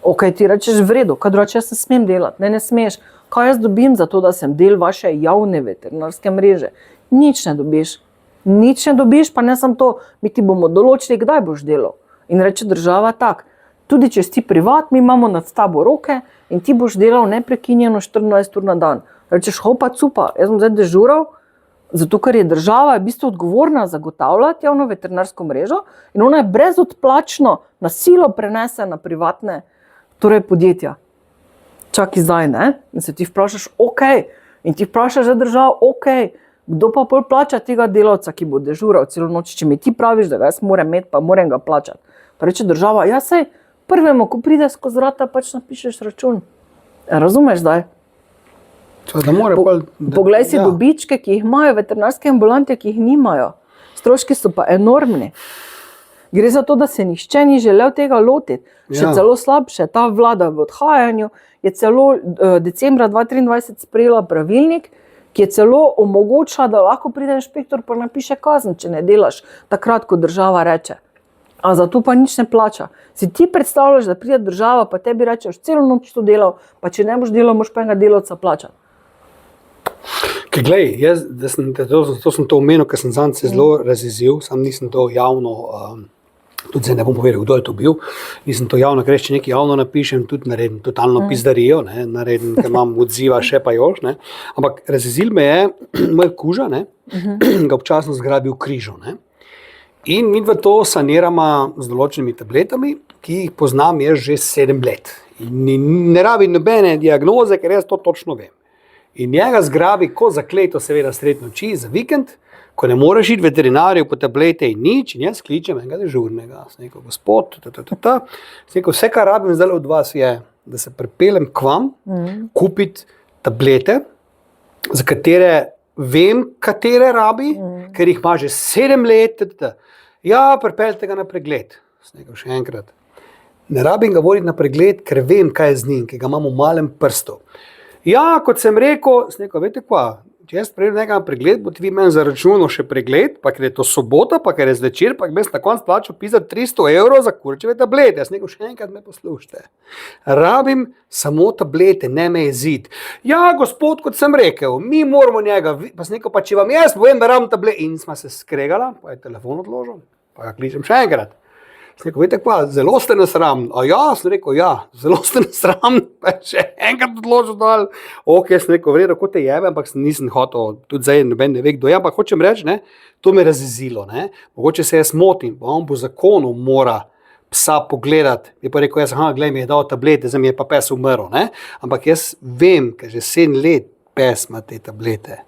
Ok, ti rečeš v redu, kaj drugače jaz ne smem delati, ne smeš. Kaj jaz dobim za to, da sem del vaše javne veterinarske mreže? Nič ne dobiš. Nič ne dobiš, pa ne samo to, mi ti bomo določili, kdaj boš delal. In reče država tak, tudi če si privat, mi imamo nad tabo roke in ti boš delal neprekinjeno 14 ur na dan. Rečeš, hopa, cupa, jaz bom zdaj dežural, zato ker je država v bistvu odgovorna zagotavljati javno veterinarsko mrežo in ona je brezodplačno na silo prenese na privatne podjetja. Čakaj zdaj, ne? In se ti vprašaš, ok, in ti vprašaš za državo, ok, kdo pa pol plača tega delavca, ki bo dežural celo noč, če mi ti praviš, da ga jaz moram imeti, pa moram ga plačati. Pa reče država, ja sej, prvemu, ko pride skozi vrata, pač napišeš račun. Razumeš zdaj? Poglej si dobičke, ki jih imajo veterinarske ambulante, ki jih nimajo. Stroški so pa enormni. Gre za to, da se nihče ni želel tega lotiti. Še celo slabše, ta vlada v odhajanju je celo decembra 2023 sprejela pravilnik, ki je celo omogočila, da lahko pride inšpektor pa napiše kazen, če ne delaš takrat, ko država reče. A za to pa nič ne plača. Si ti predstavljaš, da pride država, pa tebi rečeš, celo noč to delal, pa če ne boš delal, moš pa enega delavca plačati.
Glej, to sem to omenil, ker sem zanj se zelo razjezil, sam nisem to javno, tudi zdaj ne bom povedal, kdo je to bil, nisem to javno, ker če nekaj javno napišem, tudi naredim totalno pizdarijo, naredim, ker imam odziva še pa još, ne. Ampak razjezil me je, moj kuža, ne, ga občasno zgrabi v križu, ne. In mi v to saniramo z določenimi tabletami, ki jih poznam jaz že 7 let. In ne rabi nobene diagnoze, ker jaz to točno vem. In njega zgrabi, ko zakleto seveda sred noči za vikend, ko ne moreš iti veterinarju po tablete in nič, in jaz kličem enega dežurnega. Sem rekel, gospod, sem rekel, vse, kar rabim zdaj od vas je, da se pripeljem k vam, kupiti tablete, za katere vem, katere rabi, ker jih ima že 7 let. Ja, pripeljte ga na pregled. Sem rekel, še enkrat. Ne rabim ga voditi na pregled, ker vem, kaj je z njim, ki ga imam v malem prstu. Ja, kot sem rekel, veste kva, če jaz prejdem nekaj na pregled, bo ti vi meni zaračunal še pregled, pa ker je to sobota, pa ker je zvečer, pa bi na koncu plačal pisati 300 € za kurčeve tablete. Jaz rekel, še enkrat me poslušajte. Rabim samo tablete, ne me jeziti. Ja, gospod, kot sem rekel, mi moramo njega, pa sem rekel, pa če vam jaz povem, da rabim tablete. In sva se skregala, pa je telefon odložil, pa ga kličem še enkrat. Sem rekel, veste kva, zelo ste nesramni. A ja, sem rekel, ja, zelo ste nesramni, pa še enkrat odložil dol. Ok, sem rekel, vredo, ko te jebe, ampak nisem hotel, tudi zdaj noben ne ve, kdo je, ampak hočem reči, ne, to me razjezilo, ne. Mogoče se jaz motim, pa on po zakonu mora psa pogledati. Je pa rekel, jaz, glej, mi je dal tablete, zdaj mi je pa pes umrl, ne. Ampak jaz vem, ker že 7 let pes ima te tablete.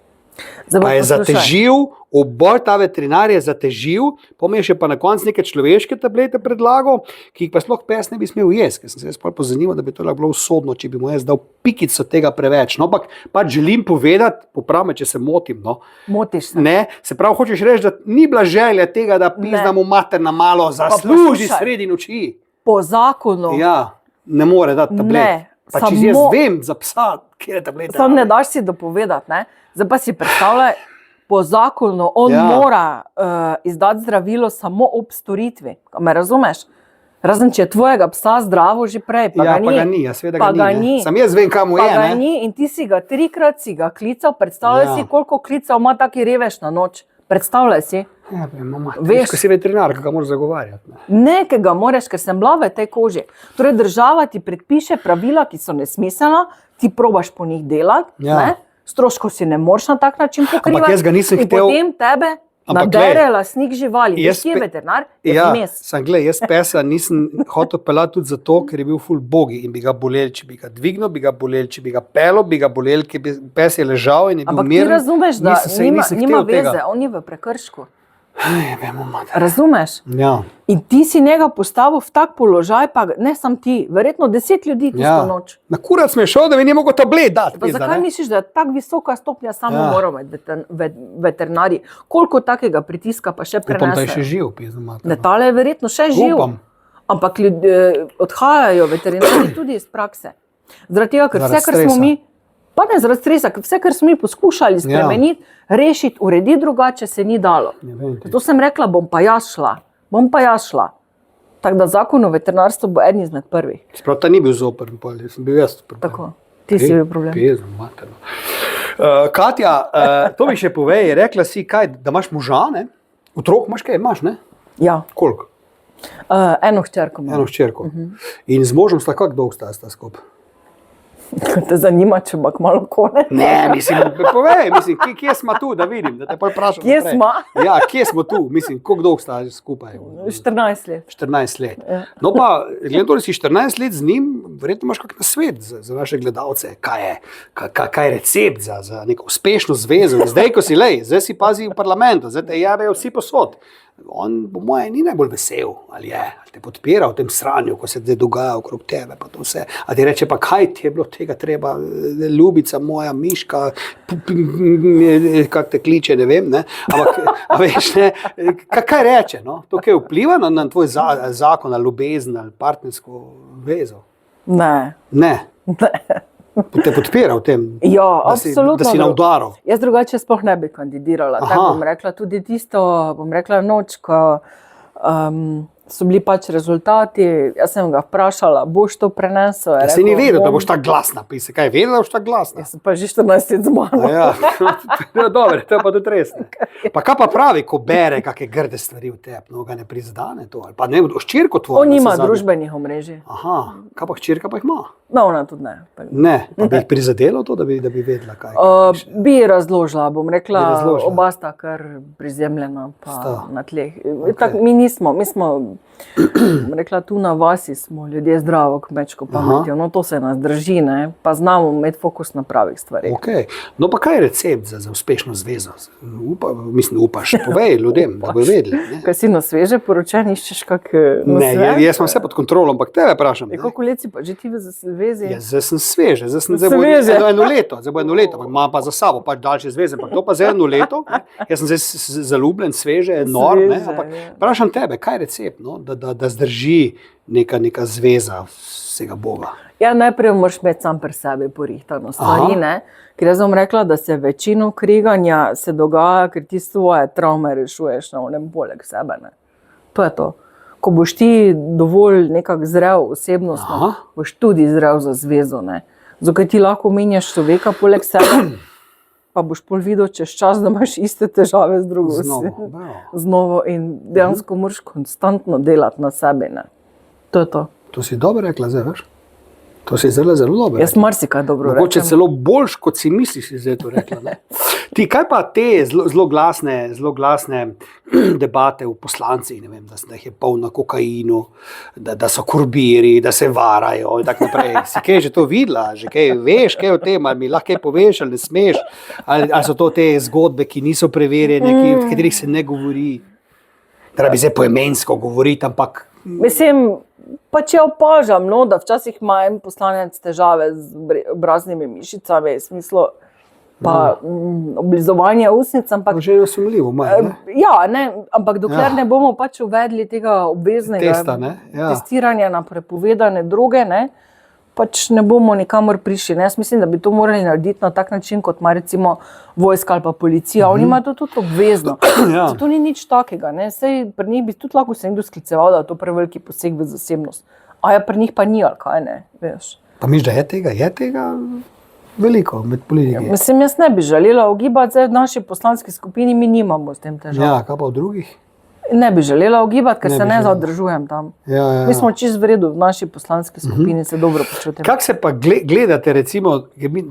Pa je zatežil, oboj ta veterinar je zatežil, potem je še pa na koncu neke človeške tablete predlagal, ki jih pa sploh pes ne bi smel jesti, ker sem se jaz pozanimal, da bi to bilo usodno, če bi mu jaz dal pikico tega preveč. No, ampak pač želim povedati, popravi me, če se motim, no.
Motiš se.
Ne, se pravi, hočeš reči, da ni bila želja tega, da pizdam v materna malo zasluži sredi noči.
Po zakonu.
Ja, ne more dati tablet.
Ne,
pa če jaz vem za psa, kjer je tableta.
Sam ne daš si dopovedati, ne. Zdaj pa si predstavljaj, po zakonu on mora izdati zdravilo samo ob storitvi. Me razumeš? Razen če je tvojega psa zdravo že prej, pa ga ni.
Pa ga ni, seveda ga ni. Sam jaz vem, kam mu je.
Pa ga ni in ti si ga 3-krat si ga klical, predstavljaj si, koliko klical ima taki revež na noč. Predstavljaj si.
Ja, veš, ko si veterinar, ga moraš zagovarjati.
Ne, ki ga moraš, ker sem bila v tej koži. Torej država ti predpiše pravila, ki so nesmiselna, ti probaš po njih delati, ne? Stroškov si ne moreš na tak način pokrivati.
Ampak jaz ga nisem
hotel. In potem tebe nadere lastnik živali. Veš, kje je veterinar?
Jaz pesa nisem hotel pelati tudi zato, ker je bil ful bogi in bi ga bolel, če bi ga dvignil, bi ga bolel, če bi ga pelil, bi ga bolel, ker pes je ležal in je bil miren.
Ampak ti razumeš, da nima veze, on je v prekršku. Razumeš?
Ja.
In ti si njega postavil v tak položaj, pa ne sam ti, verjetno 10 ljudi tisto noč.
Na kurac mi je šel, da mi ni mogel tablet dati.
Zakaj misliš, da je tak visoka stopnja samomorov med veterinarji? Koliko takega pritiska pa še prenese?
Upam, da je še živ.
Tale je verjetno še živ.
Upam.
Ampak odhajajo veterinarji tudi iz prakse. Zaradi tega, ker vse, kar smo mi, pa ne zaradi stresa, vse, kar smo mi poskušali spremeniti, rešiti, urediti drugače, se ni dalo. Zato sem rekla, bom pa jaz šla. Tako da zakon o veterinarstvu bo eden izmed prvih.
Sprav, ta ni bil zoper, sem bil jaz.
Tako, ti si bil problem.
Katja, to mi še povej, rekla si, kaj, da imaš moža, ne? Otrok imaš kaj, imaš, ne?
Ja.
Koliko?
Eno hčerko imam.
Eno hčerko. In z možem sta kako dolgo sta skupaj?
Te zanima, če ima malo konec?
Ne, povej, kje smo tu, da vidim, da te pa vprašam.
Kje smo?
Ja, kje smo tu, koliko dolgo sta skupaj?
14 let.
14 let. No pa, gledam, da si 14 let z njim, verjetno imaš kak nasvet za naše gledalce. Kaj je recept za neko uspešno zvezo? Zdaj, ko si zdaj si pazi v parlamentu, zdaj te javejo vsi posod. On, po moje, ni najbolj vesel, ali te podpira v tem sranju, ko se dogaja okrog tebe, pa to vse. A ti reče, pa kaj ti je bilo tega treba, ljubica moja, miška, kak te kliče, ne vem, ne? Ampak, a veš, ne, kaj reče, no? To kaj vpliva na tvoj zakon, ali ljubezen, ali partnersko vezo?
Ne.
Ne? Te podpira v tem,
da
si na udaru.
Jaz drugače sploh ne bi kandidirala. Tako bom rekla tudi tisto, noč, ko so bili pač rezultati, jaz sem ga vprašala, boš to prenesel?
Jaz si ni vedel, da boš tako glasna. Kaj je vedel, da boš tako glasna?
Jaz sem pa že 14 let z mano.
Ja, dobro, to je pa tudi res. Pa kaj pa pravi, ko bere kakšne grde stvari v tebi, no ga ne prizadane to? Pa ne, hčerko tvojo?
On nima družbenih omrežij.
Aha, kaj pa hčerka pa jih ima?
No, ona tudi ne.
Ne, pa bi jih prizadelo to, da bi vedela kaj?
Bi razložila, bom rekla, oba sta kar prizemljena pa na tleh. Mi smo, rekla, tu na vasi smo ljudje zdravo kmečko pametjo, no to se nas drži, ne, pa znamo imeti fokus na pravih stvarih.
No pa kaj je recept za uspešno zvezo? Upaš, povej ljudem, da bo vedeli.
Kaj si na sveže poročen, iščeš kak nasvet?
Ne, jaz sem vse pod kontrolom, ampak tebe vprašam.
Koliko let si pa že ti v zvezi?
Zdaj sem sveže, zdaj bo eno leto, imam pa za sabo pač daljše zveze, ampak to pa za eno leto. Jaz sem zdaj zaljubljen, sveže, nor, ampak vprašam tebe, kaj je recept, no? Da zdrži neka zveza vsega Boga.
Ja, najprej moraš imeti sam pri sebi porihtano stvari, ne? Ker jaz bom rekla, da se večino kriganja se dogaja, ker ti svoje travme rešuješ na onem poleg sebe, ne? To je to. Ko boš ti dovolj nekako zrel osebnostno, boš tudi zrel za zvezo, ne? Zato ti lahko menjaš človeka poleg sebe, pa boš pol videl čez čas, da imaš iste težave z drugo osebo. Znovo in dejansko moraš konstantno delati na sebi, ne? To je to.
To si dobro rekla, zdaj, veš? To si zelo dobro.
Jaz marsikaj dobro rečem.
Mogoče celo boljš, kot si misliš, si zdaj to rekla, ne? Ti, kaj pa te zelo glasne debate v poslancih, ne vem, da jih je polno kokainu, da so kurbiri, da se varajo in tako naprej. Si kaj že to videla? Že kaj veš, kaj o tem? Ali mi lahko kaj poveš, ali ne smeš? Ali so to te zgodbe, ki niso preverjene, v katerih se ne govori? Da bi zdaj poimensko govoriti, ampak...
Mislim, pa če opažam, no, da včasih ima en poslanec težave z obraznimi mišicami, v smislu pa oblizovanje usnic, ampak...
Že je osumljivo, ne?
Ja, ne, ampak dokler ne bomo pač uvedli tega obveznega testiranja na prepovedane droge, ne, pač ne bomo nikamor prišli. Ne? Jaz mislim, da bi to morali narediti na tak način, kot ima recimo vojska ali pa policija. Oni imajo to tudi obvezno. To ni nič takega. Ne? Sej pri njih bi tudi lahko se nekdo skliceval, da je to preveliki poseg v zasebnost. A ja, pri njih pa ni, ali kaj ne, veš.
Pa misliš, da je tega veliko med politiki?
Ja, mislim, jaz ne bi želela ugibati, zdaj v naši poslanski skupini mi nimamo s tem težav.
Ja, kaj pa v drugih?
Ne bi želela ugibati, ker se ne zadržujem tam. Mi smo čisto v redu, v naši poslanski skupini se dobro počutimo.
Kako se pa gledate, recimo,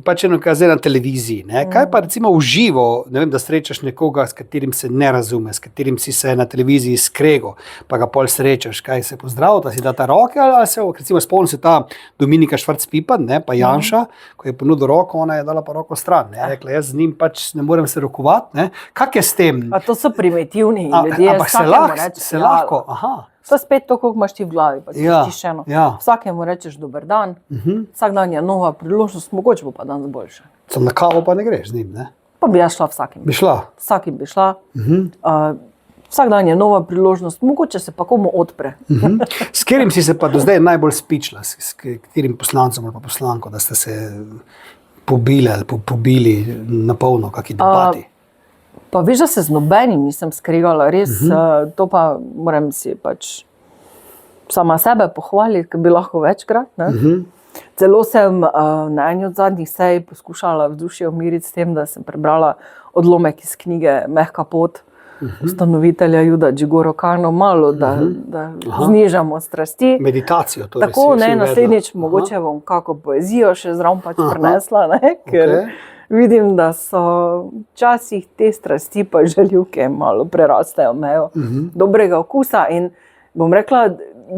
pač eno kaze na televiziji, ne? Kaj pa recimo v živo, ne vem, da srečaš nekoga, s katerim se ne razume, s katerim si se na televiziji skrego, pa ga pol srečaš, kaj se pozdravlja, si data roke, ali se, recimo spomnim se ta Dominika Švarc-Pipan, ne, pa Janša, ko je ponudil roko, ona je dala pa roko stran, ne, rekla, jaz z njim pač ne morem se rokovati, ne, kak je s tem?
A to so primitivni ljudje,
se lahko, aha.
To je spet to, koliko imaš ti v glavi, pa tišeno. Vsakemu rečeš dober dan, vsak dan je nova priložnost, mogoče bo pa dan boljše.
Sam na kavo pa ne greš z njim, ne?
Pa bi jaz šla vsakim.
Bi šla?
Vsakim bi šla. Vsak dan je nova priložnost, mogoče se pa komu odpre.
S katerim si se pa do zdaj najbolj spičila, s katerim poslancem ali pa poslanko, da ste se pobili ali pobili na polno, kakšni debati?
Pa veš, da se z nobenim nisem skregala, res, to pa moram si pač sama sebe pohvaliti, ker bi lahko večkrat. Celo sem na eni od zadnjih sej poskušala vzdušje umiriti s tem, da sem prebrala odlomek iz knjige Mehka pot, ustanovitelja Juda Đigoro Kano, malo, da znižamo strasti.
Meditacijo.
Tako, ne, naslednjič mogoče bom kako poezijo še zraven pač prinesla, ne, ker vidim, da so včasih te strasti pa žaljivke malo prerastajo mejo dobrega okusa in bom rekla,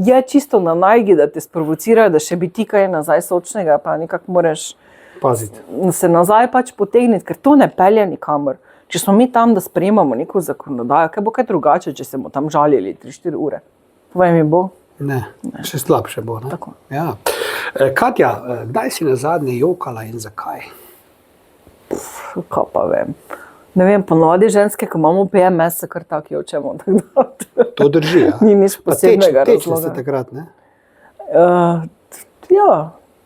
je čisto na najgi, da te sprovocirajo, da še bi ti kaj nazaj sočnega, pa nekako moraš
paziti.
Se nazaj pač potegniti, ker to ne pelje nikamor. Če smo mi tam, da sprejemamo neko zakonodajo, kaj bo kaj drugače, če se bomo tam žalili 3-4 ure? Povej mi bo?
Ne, še slabše bo. Ne?
Tako.
Ja. Katja, kdaj si nazadnje jokala in zakaj?
Kaj pa vem. Ne vem, ponovadi ženske, ko imamo PMS, se kar tako jočemo.
To drži, ja.
Ni nič posebnega razloga.
Tečne ste takrat, ne?
Ja,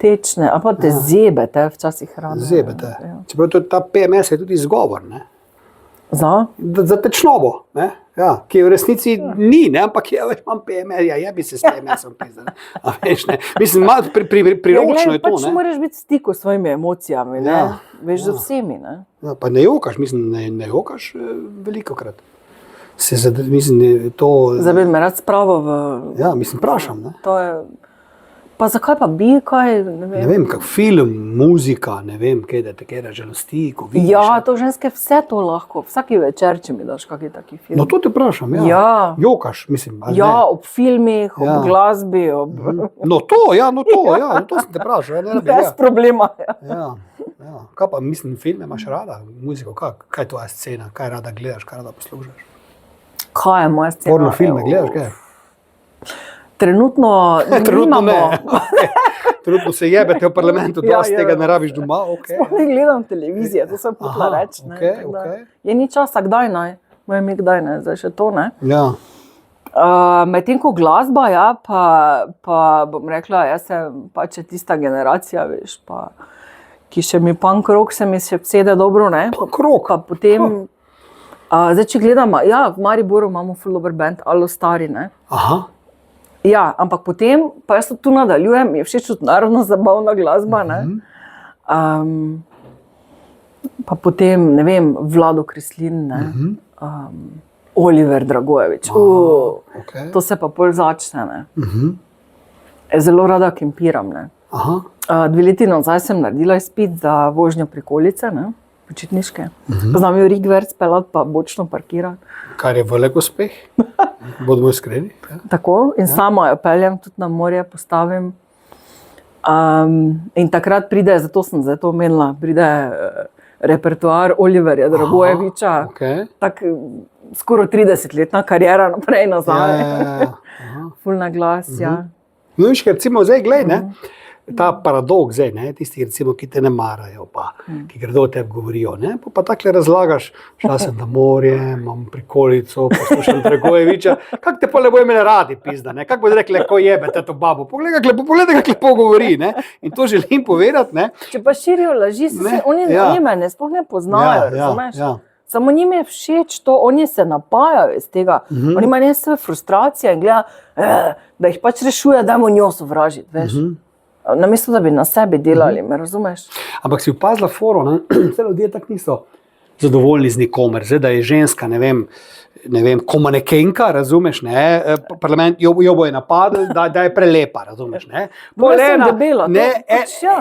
tečne, a pa te zebete včasih rado.
Zebete. Čeprav ta PMS je tudi izgovor, ne?
Za?
Za tečnobo, ne? Ja, ki v resnici ni, ne? Ampak več imam PMS, ja bi se s PMS-om pizdan. A veš, ne? Mislim, malo priročno je to,
pač
ne?
moraš biti v stiku s svojimi emocijami, ne? Veš, za vsemi, ne?
Ja, pa ne jokaš, mislim, ne jokaš velikokrat. Mislim, to...
Zdaj bi me rad spravil v...
Ja, mislim, prašam, ne?
To je... Pa zakaj pa bi, kaj, ne vem.
Ne vem, kak film, muzika, ne vem, kaj da te kera žalosti, ko vidiš.
Ja, to ženske vse to lahko, vsaki večer, če mi daš kakšen taki film.
No, to te prašam, ja.
Ja.
Jokaš, mislim, ali
ja,
ne?
Ob filmih, ob glasbi, ob...
No to sem te prašal, ja, ne rabi,
Bez problema, ja.
Ja. Kaj pa, mislim, filme imaš rada, muziko, kaj je tvoja scena, kaj rada gledaš, kaj rada poslušaš?
Kaj je moja scena?
Porno filme gledaš, kaj?
Trenutno nimamo.
Ne. Trenutno se jebete v parlamentu, dosti tega ne rabiš doma.
Sploh ne gledam televizije, to sem potla reči. Je ni časa, kdaj naj? Moje mi kdaj ne, zdaj še to, ne?
Ja.
Medtem ko glasba, ja, pa bom rekla, jaz sem pač tista generacija, veš, pa ki še mi punk rock se mi še vsede dobro, ne?
Punk rock?
Pa potem, zdaj, če gledamo, ja, v Mariboru imamo full over band, Alo Stari, ne?
Aha.
Ja, ampak potem, pa jaz tu nadaljujem, je všeč tudi narodno zabavna glasba, ne? Pa potem, ne vem, Vlado Kreslin, ne? Oliver Dragojevič, to se pa pol začne, ne? Zelo rada kempiram, ne? 2 leti nazaj sem naredila izpit za vožnjo prikolice, ne? Počitniške. Znam jo rigverc pelat, pa bočno parkirati.
Kar je velik uspeh, bodimo iskreni. Ja.
Tako, in sama jo peljem, tudi na morje postavim. In takrat pride, zato sem zdaj to omenila, pride repertoar Oliverja Dragojeviča. Tak, skoro 30-letna kariera naprej nazaj. Ful na glas, ja.
No, viš, recimo zdaj, glej, ne? Ta paradoks, ne, tisti, recimo, ki te ne marajo, pa, ki gredo o tebi govorijo, ne, pa takle razlagaš, šla sem na morje, imam prikolico, poslušam Dragojeviča, kak te pa ne bojo imeli radi, pizda, ne, kak bodo rekli, ko jebete to babo, pogledaj, kak lepo govori, ne, in to želim povedati, ne.
Če pa širijo laži, oni mene sploh ne poznajo, razumeš? Samo njim je všeč to, oni se napajajo iz tega, oni imajo ne svoje frustracije in gleda, da jih pač rešuje, dajmo njo sovražiti, veš. Namesto, da bi na sebi delali, me razumeš?
Ampak si opazila foro, ne? Vse ljudje tako niso zadovoljni z nikomer. Zdaj, da je ženska, ne vem, ne vem, ko manekenka, razumeš, ne, parlament jo bo je napadel, da je prelepa, razumeš, ne.
Debela,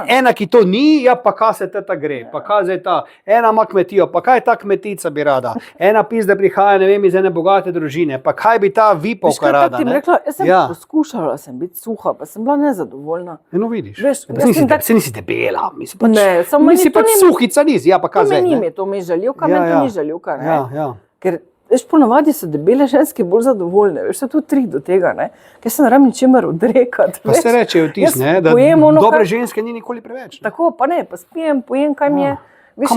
ena, ki to ni, ja, pa kaj se teta gre, pa kaj zdaj ta, ena ima kmetijo, pa kaj ta kmetica bi rada, ena pizda prihaja, ne vem, iz ene bogate družine, pa kaj bi ta vipavka rada,
ne. Rekla, jaz sem poskušala biti suha, pa sem bila nezadovoljna.
No, vidiš,
se
nisi debela,
nisi
pač suhica nisi, ja, pa kaj zdaj, ne.
To meni to mi žaljivka, meni to ni žaljivka, ne.
Ja.
Ker, veš, ponavadi so debele ženske bolj zadovoljne, veš, so tu tri do tega, ne. Ker se ne rabim ničemer odrekati.
Pa se reče vtis, ne, da dobre ženske ni nikoli preveč. Ne.
Tako, pa ne, pa spijem, pojem, kaj mi je. Veš,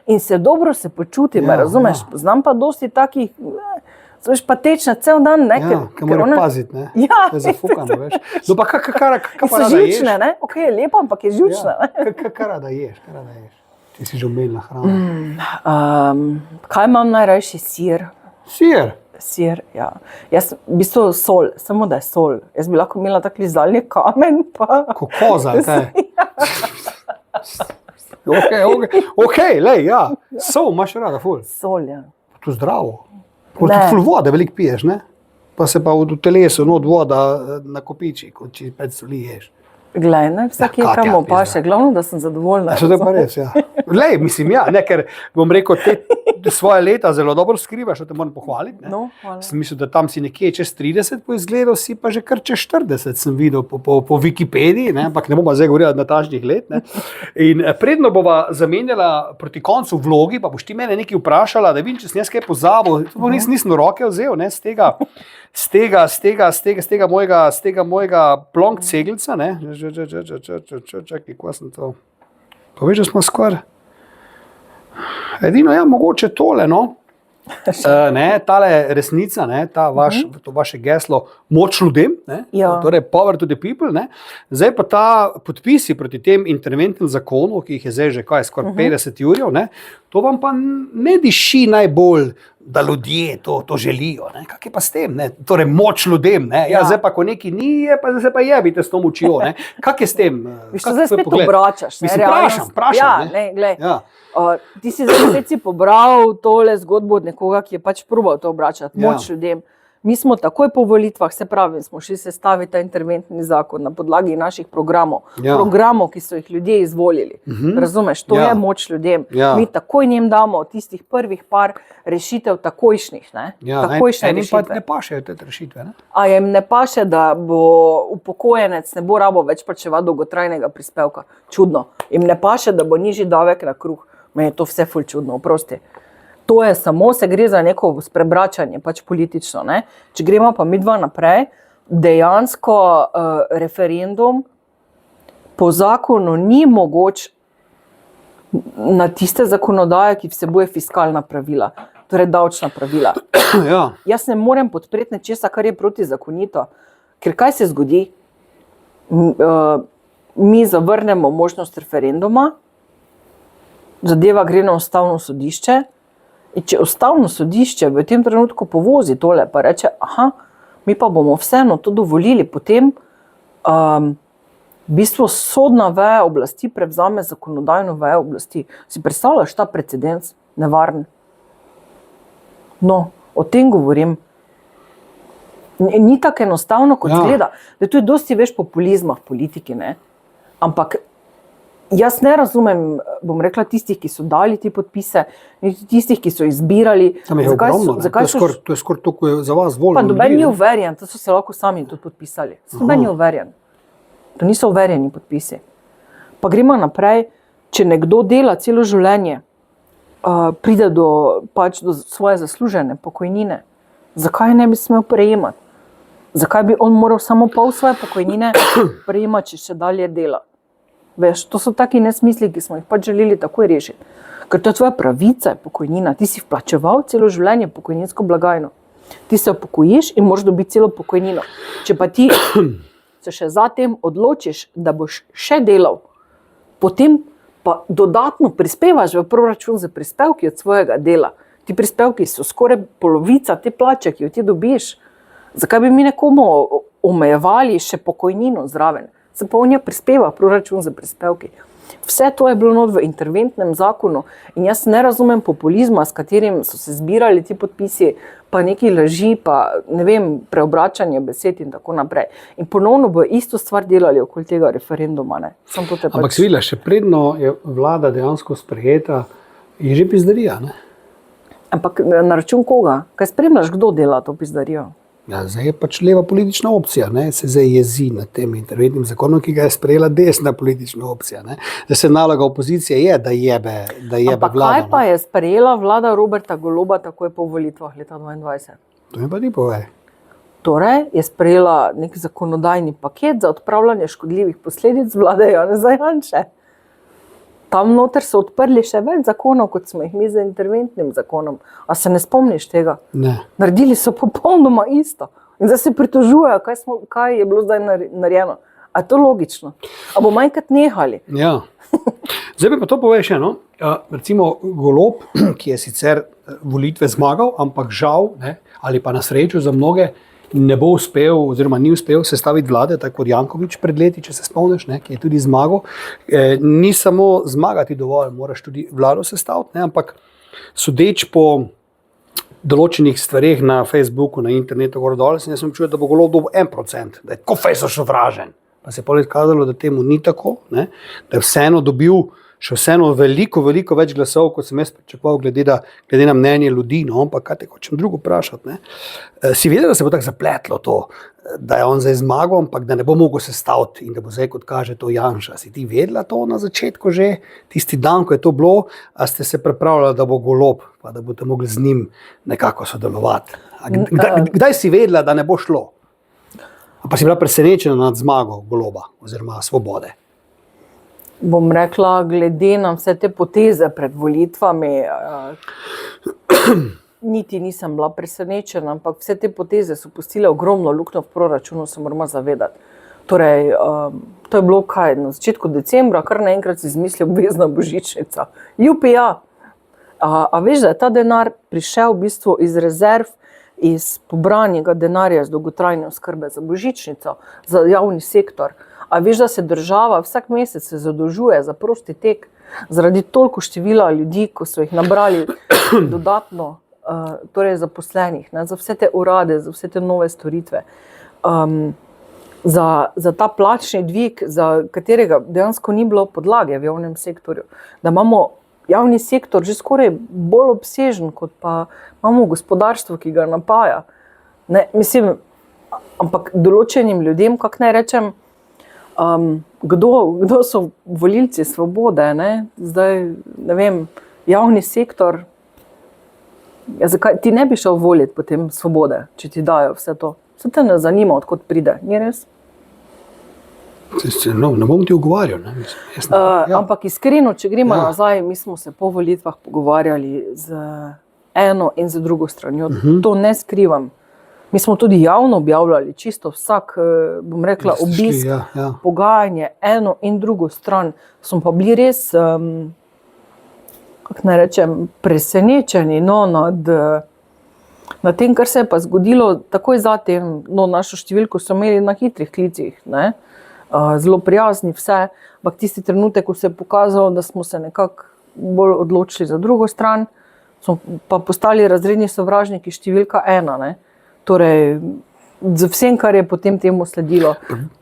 in se dobro se počutim, razumeš, znam pa dosti takih, so veš patečna cel dan, ne.
Ker morajo paziti, ne.
Ja.
To je zafukano, veš. No pa kaj pa rada ješ?
So živčne, ne, okej, je lepa, ampak je živčna, ne.
Kaj rada ješ? Ti si že omenila hrano.
Kaj imam najrajši? Sir. Sir, ja. Jaz v bistvu sol, samo da je sol. Jaz bi lahko imela tak lizalni kamen, pa...
Ko koza, kaj? Okej, lej, ja. Sol imaš rada, ful.
Sol, ja.
To zdravo. Ful vode veliko piješ, ne? Pa se pa v telesu not voda nakopiči, kot če pet soli ješ.
Glej, ne, vsaki je kamo paše, glavno, da sem zadovoljna.
To je pa res, ja. Lej, mislim, ja, ne, ker bom rekel, te svoje leta zelo dobro skrivaš, te moram pohvaliti, ne.
No, hvala.
Sem mislil, da tam si nekje čez 30, po izgledu si pa že kar čez 40, sem videl po Wikipediji, ne, ampak ne bomo zdaj govorila natančnih let, ne. In predno bova zamenjala proti koncu vlogi, pa boš ti mene nekaj vprašala, da vidim, če sem jaz kaj pozabil, nisem roke vzel, ne, z tega mojega plonk cegelca, ne. Čakaj, kva sem to? Pa veš, da smo skoraj. Edino, ja, mogoče tole, no. Tale resnica, ne, to vaše geslo moč ljudem, ne, torej power to the people, ne. Zdaj pa ta podpisi proti tem interventnem zakonu, ki jih je zdaj že skoraj 50 jurjev, ne, to vam pa ne diši najbolj, da ljudje to želijo, ne. Kak je pa s tem, ne, torej moč ljudem, ne, ja, zdaj pa ko neki ni, zdaj pa jebite s to močjo, ne. Kak je s tem?
Zdaj spet obračaš, ne,
realnost. Vprašam,
ne, glej. Ti si zdaj pobral tole zgodbo od nekoga, ki je pač probal to obračati, moč ljudem. Mi smo takoj po volitvah, se pravi, smo šli sestaviti ta interventni zakon na podlagi naših programov, ki so jih ljudje izvolili. Razumeš, to je moč ljudem. Mi takoj njem damo tistih prvih par rešitev takojšnjih, ne? Takojšnje rešitve.
Enim pa ne pašejo te rešitve, ne?
A jim ne paše, da bo upokojenec ne bo rabo več plačevati dolgotrajnega prispevka. Čudno. Jim ne paše, da bo nižji davek na kruh. Meni je to vse ful čudno, oprosti. To je samo, se gre za neko sprebračanje, pač politično, ne. Če gremo pa midva naprej, dejansko referendum po zakonu ni mogoč na tiste zakonodaje, ki vsebuje fiskalna pravila, torej davčna pravila.
Ja.
Jaz ne morem podpreti nečesa, kar je protizakonito, ker kaj se zgodi? Mi zavrnemo možnost referenduma, zadeva gre na ustavno sodišče, in če ustavno sodišče v tem trenutku povozi tole, pa reče, mi pa bomo vseeno to dovolili, potem v bistvu sodna veja oblasti prevzame zakonodajno vejo oblasti. Si predstavljaš ta precedens nevaren? No, o tem govorim. Ni tako enostavno, kot zgleda. Da tu je dosti več populizma v politiki, ne? Ampak jaz ne razumem, bom rekla, tistih, ki so dali ti podpise, tistih, ki so izbirali.
Tam je ogromno, to je skoraj toliko za vas voljo.
Pa noben ni uverjen, to so se lahko sami tudi podpisali. Noben ni uverjen. To niso uverjeni podpisi. Pa gremo naprej, če nekdo dela celo življenje, pride do svoje zaslužene pokojnine, zakaj ne bi smel prejemati? Zakaj bi on moral samo pol svoje pokojnine prejemati, če še dalje dela? Veš, to so taki nesmisli, ki smo jih pač želeli takoj rešiti. Ker to je tvoja pravica, je pokojnina. Ti si vplačeval celo življenje pokojninsko blagajno. Ti se upokojiš in moraš dobiti celo pokojnino. Če pa ti se še zatem odločiš, da boš še delal, potem pa dodatno prispevaš v proračun za prispevki od svojega dela. Ti prispevki so skoraj polovica te plače, ki jo ti dobiš. Zakaj bi mi nekomu omejevali še pokojnino zraven? Se pa on prispeva proračun za prispevki. Vse to je bilo not v interventnem zakonu in jaz ne razumem populizma, s katerim so se zbirali ti podpisi, pa neki laži, pa ne vem, preobračanje besed in tako naprej. In ponovno bo isto stvar delali okoli tega referenduma. Ne?
Ampak si videla, še predno je vlada dejansko sprejeta, je že pizdarija, ne?
Ampak na račun koga? Kaj spremljaš, kdo dela to pizdarijo?
Ja, zdaj je pač leva politična opcija, ne? Se zdaj jezi nad tem interventnim zakonom, ki ga je sprejela desna politična opcija. Ne? Da se naloga opozicije je, da jebe
Ampak
vlado.
Kaj pa je sprejela vlada Roberta Goloba takoj po volitvah leta 2022?
To mi pa ti povej.
Torej je sprejela nek zakonodajni paket za odpravljanje škodljivih posledic vlade Janeza Janše. Tam noter so odprli še več zakonov, kot smo jih mi z interventnim zakonom. A se ne spomniš tega?
Ne.
Naredili so popolnoma isto. In zdaj se pritožujejo, kaj je bilo zdaj narejeno. A je to logično? A bo manjkrat nehali?
Ja. Zdaj bi pa to povej še, no? Recimo Golob, ki je sicer volitve zmagal, ampak žal, ne, ali pa na srečo za mnoge, ne bo uspel, oziroma ni uspel sestaviti vlade, tako kot Janković pred leti, če se spomniš, ne, ki je tudi zmagal. Ni samo zmagati dovolj, moraš tudi vlado sestaviti, ne, ampak sodeč po določenih stvareh na Facebooku, na internetu, gor dol, jaz sem čutil, da bo Golob dobil 1%, da je kofejso sovražen. Pa se je potem izkazalo, da temu ni tako, ne, da je vseeno dobil še vseeno veliko več glasov, kot sem jaz pričakoval, glede na mnenje ljudi, no, ampak kaj te hočem drugo vprašati, ne. Si vedela, da se bo tako zapletlo to, da je on zdaj zmagal, ampak da ne bo mogel sestaviti in da bo zdaj, kot kaže, to Janša. Si ti vedela to na začetku že, tisti dan, ko je to bilo, a ste se pripravljali, da bo Golob, pa da boste mogli z njim nekako sodelovati? Kdaj si vedela, da ne bo šlo? Pa si bila presenečena nad zmago Goloba oziroma Svobode?
Bom rekla, glede na vse te poteze pred volitvami, niti nisem bila presenečena, ampak vse te poteze so pustile ogromno luknjo v proračunu, se moramo zavedati. Torej, to je bilo kaj, na začetku decembra, kar naenkrat si izmislil obvezna božičnica. Jupija! A veš, da je ta denar prišel v bistvu iz rezerv, iz pobranjega denarja z dolgotrajne oskrbe za božičnico, za javni sektor. A veš, da se država vsak mesec se zadolžuje za prosti tek zaradi toliko števila ljudi, ko so jih nabrali dodatno, torej zaposlenih, ne, za vse te urade, za vse te nove storitve. Za ta plačni dvig, za katerega dejansko ni bilo podlage v javnem sektorju. Da imamo javni sektor že skoraj bolj obsežen, kot pa imamo gospodarstvo, ki ga napaja. Ne, mislim, ampak določenim ljudem, kako naj rečem, kdo so volilci Svobode, ne? Zdaj, ne vem, javni sektor, zakaj ti ne bi šel voliti potem Svobode, če ti dajo vse to? Se te ne zanima, odkot pride, ni res?
No, ne bom ti ugovarjal.
Ampak iskreno, če gremo nazaj, mi smo se po volitvah pogovarjali z eno in z drugo stranjo, to ne skrivam. Mi smo tudi javno objavljali čisto vsak, bom rekla, obisk, pogajanje, eno in drugo stran. Smo pa bili res, kako naj rečem, presenečeni nad tem, kar se je pa zgodilo takoj zatem. No, našo številko so imeli na hitrih klicih, ne? Zelo prijazni vse, ampak tisti trenutek, ko se je pokazalo, da smo se nekako bolj odločili za drugo stran, smo pa postali razredni sovražniki številka 1, ne? Torej, z vsem, kar je potem temu sledilo.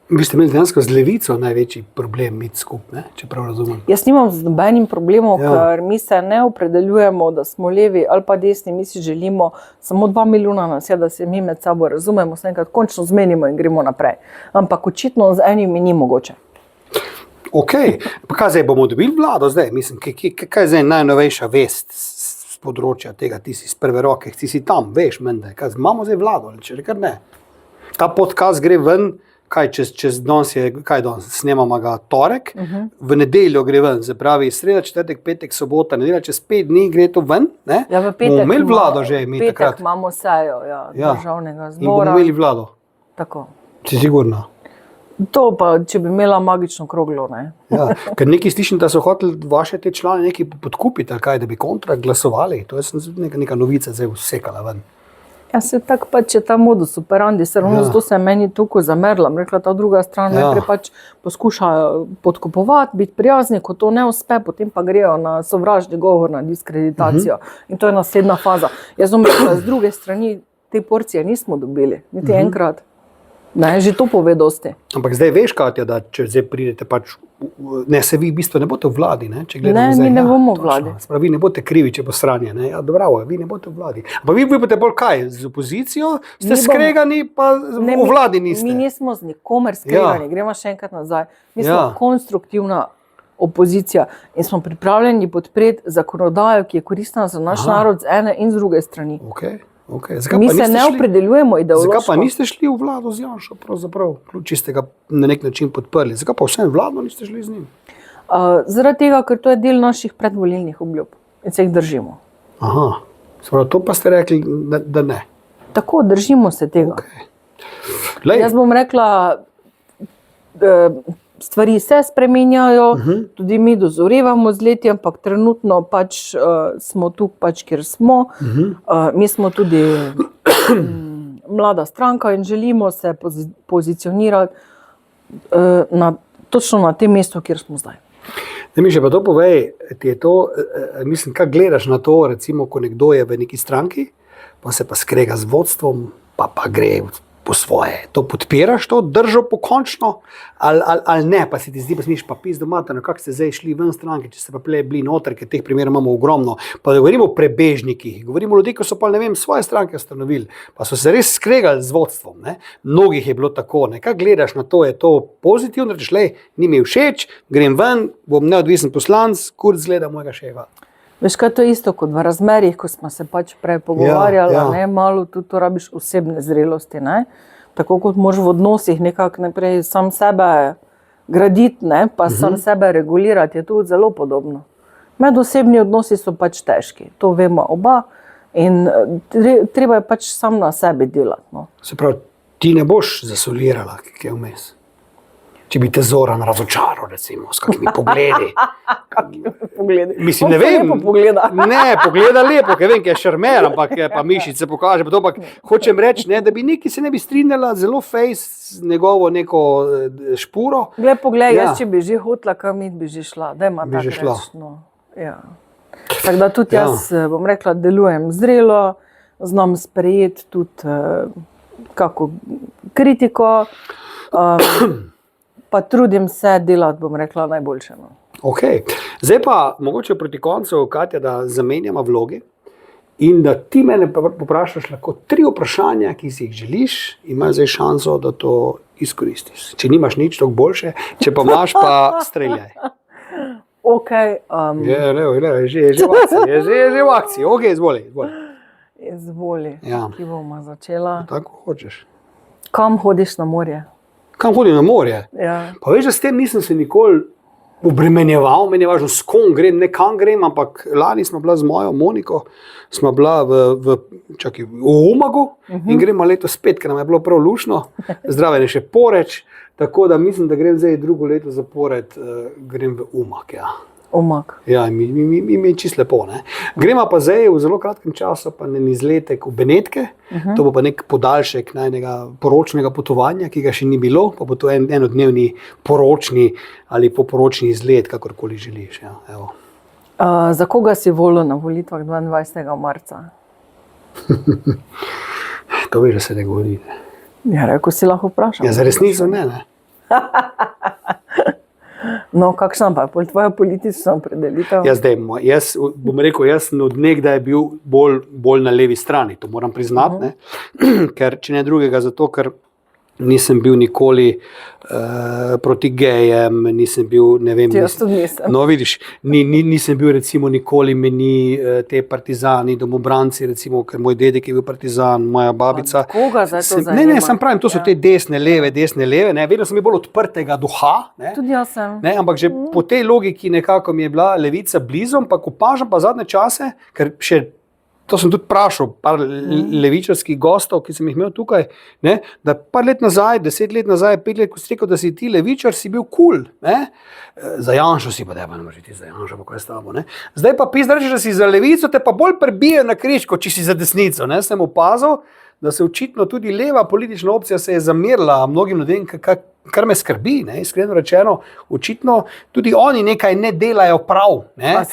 Vi ste imeli dejansko z levico največji problem imeti skupaj, če prav razumem.
Jaz nimam z nobenim problemom, ker mi se ne opredeljujemo, da smo levi ali pa desni, mi si želimo samo 2 milijona nas je, da se mi med sabo razumemo, se enkrat končno zmenimo in gremo naprej. Ampak očitno z enimi ni mogoče.
Ok, pa kaj zdaj bomo dobili vlado zdaj? Mislim, kaj je zdaj najnovejša vest področja tega, ti si z prve roke, ti si tam, veš, mende, kaj imamo zdaj vlado, ali če rekar ne. Ta podcast gre ven, kaj čez danes je, kaj danes, snemamo ga torek, v nedeljo gre ven, se pravi sreda, četrtek, petek, sobota, nedelja, čez 5 dni gre to ven, ne?
Ja, v petek
bomo imeli vlado že imeli takrat.
Petek imamo sejo, državnega zbora.
In bomo imeli vlado.
Tako.
Si sigurna?
To pa, če bi imela magično kroglo, ne.
Ja, ker neki slišim, da so hoteli vaše te člane neki podkupiti, ali kaj, da bi kontra glasovali. To je neka novica zdaj vsekala ven.
Ja, se tako pač je ta modus operandi, se ravno zato se je meni tukaj zamerila. Rekla, ta druga stran najprej pač poskuša podkupovati, biti prijazni, ko to ne uspe, potem pa grejo na sovražni govor, na diskreditacijo. In to je naslednja faza. Jaz bom rekla, z druge strani te porcije nismo dobili, niti enkrat. Ne, že to pove dosti.
Ampak zdaj veš, Katja, da če zdaj pridete pač, ne, se vi v bistvu ne boste v vladi, ne? Če gledamo zdaj,
mi ne bomo v vladi.
Spravi, vi ne boste krivi, če bo sranje, ne? Ja, bravo, vi ne boste v vladi. Ampak vi boste bolj kaj, z opozicijo, ste skregani, pa v vladi niste.
Mi nismo z nikomer skregani, gremo še enkrat nazaj. Mi smo konstruktivna opozicija in smo pripravljeni podpreti zakonodajo, ki je koristna za naš narod z ene in z druge strani.
Okay.
Mi se ne opredeljujemo ideološko.
Zakaj pa niste šli v vlado z Janšo, pravzaprav, če ste ga na nek način podprli? Zakaj pa vsem vlado niste šli z njim?
Zaradi tega, ker to je del naših predvolilnih obljub in se jih držimo.
Aha, sprav, to pa ste rekli, da ne.
Tako, držimo se tega.
Okay.
Jaz bom rekla, stvari se spreminjajo, tudi mi dozorevamo z leti, ampak trenutno pač smo tu, pač, kjer smo. Mi smo tudi mlada stranka in želimo se pozicionirati točno na tem mestu, kjer smo zdaj.
Da mi še pa to povej, ti je to, mislim, kaj gledaš na to, recimo, ko nekdo je v neki stranki, pa se pa skrega z vodstvom, pa gre po svoje. To podpiraš, to držo pokončno, ali ne, pa se ti zdi, pa smiš pa pizdo materno, kako ste zdaj šli ven stranke, če ste pa bili noter, ker teh primerov imamo ogromno. Pa da govorimo o prebežnikih, govorimo o ljudeh, ki so pa, ne vem, svoje stranke ustanovili, pa so se res skregali z vodstvom, ne. Mnogih je bilo tako, ne. Kaj gledaš na to, je to pozitivno, rečeš, lej, ni mi všeč, grem ven, bom neodvisen poslanec, Kurz gleda mojega šefa.
Veš kaj, to je isto kot v razmerjih, ko smo se pač prej pogovarjali, ne, malo tudi to rabiš osebne zrelosti, ne. Tako kot moraš v odnosih nekako najprej sam sebe graditi, ne, pa sam sebe regulirati, je tudi zelo podobno. Medosebni odnosi so pač težki, to vemo oba in treba je pač sam na sebi delati, no. Se pravi,
ti ne boš zasolirala, kaj je vmes? Če bi te Zoran razočaral, recimo, s kakimi pogledi. Mislim, ne vem. Ne, pogleda lepo, ker vem, ker je šarmer, ampak pa mišice pokaže. Ampak hočem reči, ne, da bi neki se ne bi strinjala zelo fejs z njegovo neko špuro.
Glej, poglej, jaz če bi že hotla kam iti, bi že šla. Dajma tako reči. No. Ja. Tako da tudi jaz, bom rekla, delujem zrelo, znam sprejeti tudi kako kritiko. Pa trudim se delati, bom rekla, najboljše. No.
Ok. Zdaj pa mogoče proti koncu, Katja, da zamenjamo vloge in da ti mene poprašaš lahko 3 vprašanja, ki si jih želiš, imaš zdaj šanso, da to izkoristiš. Če nimaš nič, toliko boljše, če pa imaš, pa streljaj.
Ok.
Je že v akciji. Ok, izvoli.
Izvoli. Ki bomo začela.
Tako hočeš.
Kam hodiš na morje?
Kam hodim na morje?
Ja.
Pa veš, da s tem nisem se nikoli obremenjeval, meni je važno, s kom grem, ne kam grem, ampak lani smo bila z mojo Moniko, smo bila v Umagu in gremo letos spet, ker nam je bilo prav lušno, zdraven je še Poreč, tako da mislim, da grem zdaj drugo leto zapored, grem v Umag, ja.
Umag.
Ja, mi je čisto lepo, ne. Gremo pa zdaj v zelo kratkem času pa na izletek v Benetke, to bo pa nek podaljšek najnega poročnega potovanja, ki ga še ni bilo, pa bo to enodnevni poročni ali poporočni izlet, kakorkoli želiš, ja, evo.
Za koga si volil na volitvah 22. marca?
To veš, da se ne govori.
Ja, rekel si lahko vprašam.
Ja, za resnico ne.
No, kakšna pa je tvoja politična opredelitev?
Jaz bom rekel, jaz od nekdaj bil bolj na levi strani, to moram priznati, ker če ne drugega, zato ker nisem bil nikoli proti gejem, nisem bil, ne vem, no vidiš, nisem bil recimo nikoli meni te partizani, domobranci, recimo, ker moj dedek je bil partizan, moja babica.
Koga zdaj to zanima?
Ne, sam pravim, to so te desne, leve, ne, vedno sem je bolj odprtega duha, ne.
Tudi jaz sem.
Ne, ampak že po tej logiki nekako mi je bila levica blizu, ampak opažam pa zadnje čase, ker še to sem tudi vprašal, par levičarskih gostov, ki sem jih imel tukaj, ne, da par let nazaj, 10 let nazaj, 5 let, ko si rekel, da si ti levičar, si bil cool, ne. Za Janšo si pa ne moreš iti za Janšo, pa kaj s tabo, ne. Zdaj pa rečeš, da si za levico, te pa bolj prebije na križ, kot če si za desnico, ne. Sem opazil, da se očitno tudi leva politična opcija se je zamerila mnogim ljudem, kar me skrbi, ne, iskreno rečeno, očitno tudi oni nekaj ne delajo prav. Ne,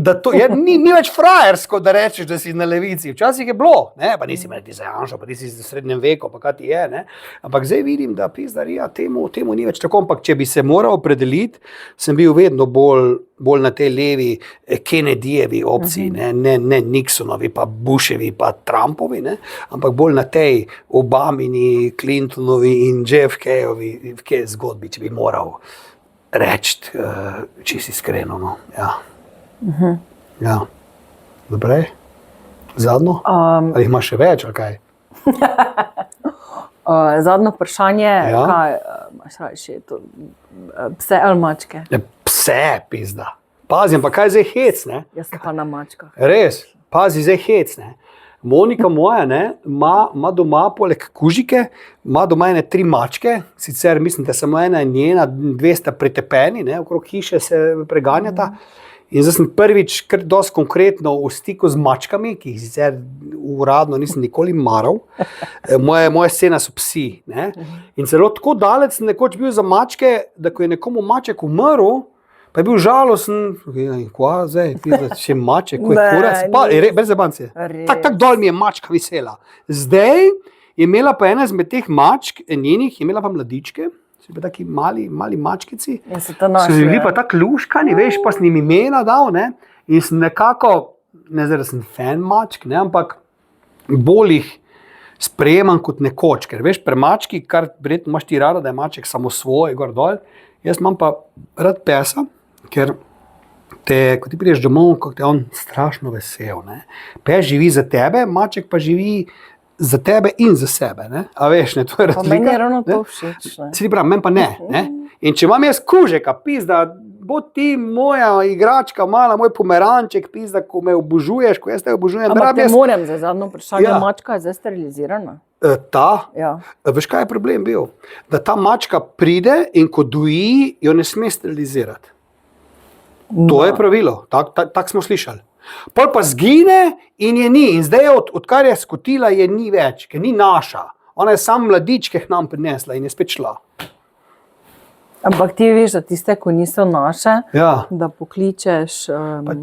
da to ni več frajersko, da rečeš, da si na levici. Včasih je bilo, ne, pa nisi imel ti za Janšo, pa nisi v srednjem veku, pa kaj ti je. Ne. Ampak zdaj vidim, da pizdarija temu ni več tako. Ampak če bi se moral opredeliti, sem bil vedno bolj na tej levi Kennedyjevi opciji, ne Nixonovi, pa Bushevi, pa Trumpovi, ne, ampak bolj na tej Obamini, Clintonovi in JFK-ovi zgodbi, če bi moral reči, čisto iskreno. No. Ja. Ja. Dobre? Zadnjo? Ali imaš še več, ali kaj?
Zadnjo vprašanje, kaj imaš reči, pse ali mačke?
Pse, pizda. Pazi, pa kaj zdaj hec, ne?
Jaz sem pa na mačkah.
Res, pazi, zdaj hec, ne? Monika moja, ne, ima doma poleg kužike, ima doma 3 mačke, sicer mislim, da samo ena in njena, 2 sta pretepeni, ne, okrog hiše se preganjata. In zdaj sem prvič kar dosti konkretno v stiku z mačkami, ki jih sicer uradno nisem nikoli maral. Moje scena so psi. Ne. In celo tako daleč sem nekoč bil za mačke, da ko je nekomu maček umrl, pa je bil žalosten, kva zdaj, še maček, ko je kurac, brez zabancije. Tak dol mi je mačka visela. Zdaj je imela pa ena izmed teh mačk, njenih, je imela pa mladičke, so bili taki mali mačkici.
In so to našli.
So bili pa tako luškani, veš, pa sem jim imena dal, ne, in sem nekako, ne zdaj, da sem fan mačk, ne, ampak bolj jih sprejemam kot nekoč, ker veš, pri mački, kar verjetno imaš ti rado, da je maček samo svoj, gor dol, jaz imam pa rad pesa, ker ko ti prideš domov, kako te on strašno vesel. Ne? Pes živi za tebe, maček pa živi za tebe in za sebe. Ne? A veš, ne, to je razlika.
Pa meni je ravno to všeč.
Si ti pravi, meni pa ne. In če imam jaz kužeka, pizda, bo ti moja igračka, mala, moj pomeranček, pizda, ko me obožuješ, ko jaz te obožujem.
Ampak te moram za zadnjo vprašanje, mačka je zdaj sterilizirana?
Veš, kaj je problem bil? Da ta mačka pride in ko doji, jo ne sme sterilizirati. To je pravilo, tak smo slišali. Pol pa zgine in je ni. In zdaj, odkar je skotila, je ni več, ker ni naša. Ona je sam mladičke k nam prinesla in je spet šla.
Ampak ti veš, da tiste, ko niso naše, da pokličeš...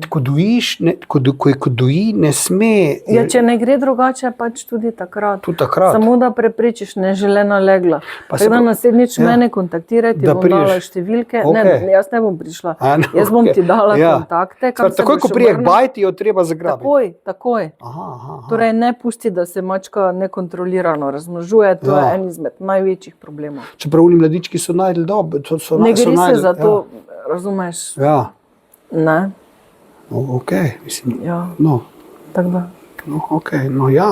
Ko dojiš, ko doji, ne sme...
Ja, če ne gre drugače, pač tudi takrat.
Tudi takrat.
Samo da preprečiš neželena legla. Tako da naslednjič mene kontaktirati, bom dala številke. Ne, jaz ne bom prišla. Jaz bom ti dala kontakte.
Takoj, ko prije k bajti, jo treba zagrabiti.
Takoj. Torej, ne pusti, da se mačka nekontrolirano razmnožuje. To je en izmed največjih problemov.
Čeprav oni mladički so najdli dobro.
Ne gre se za to, razumeš?
Ja.
Ne?
Ok, mislim.
Ja.
No.
Tako da.
No, ok, no ja.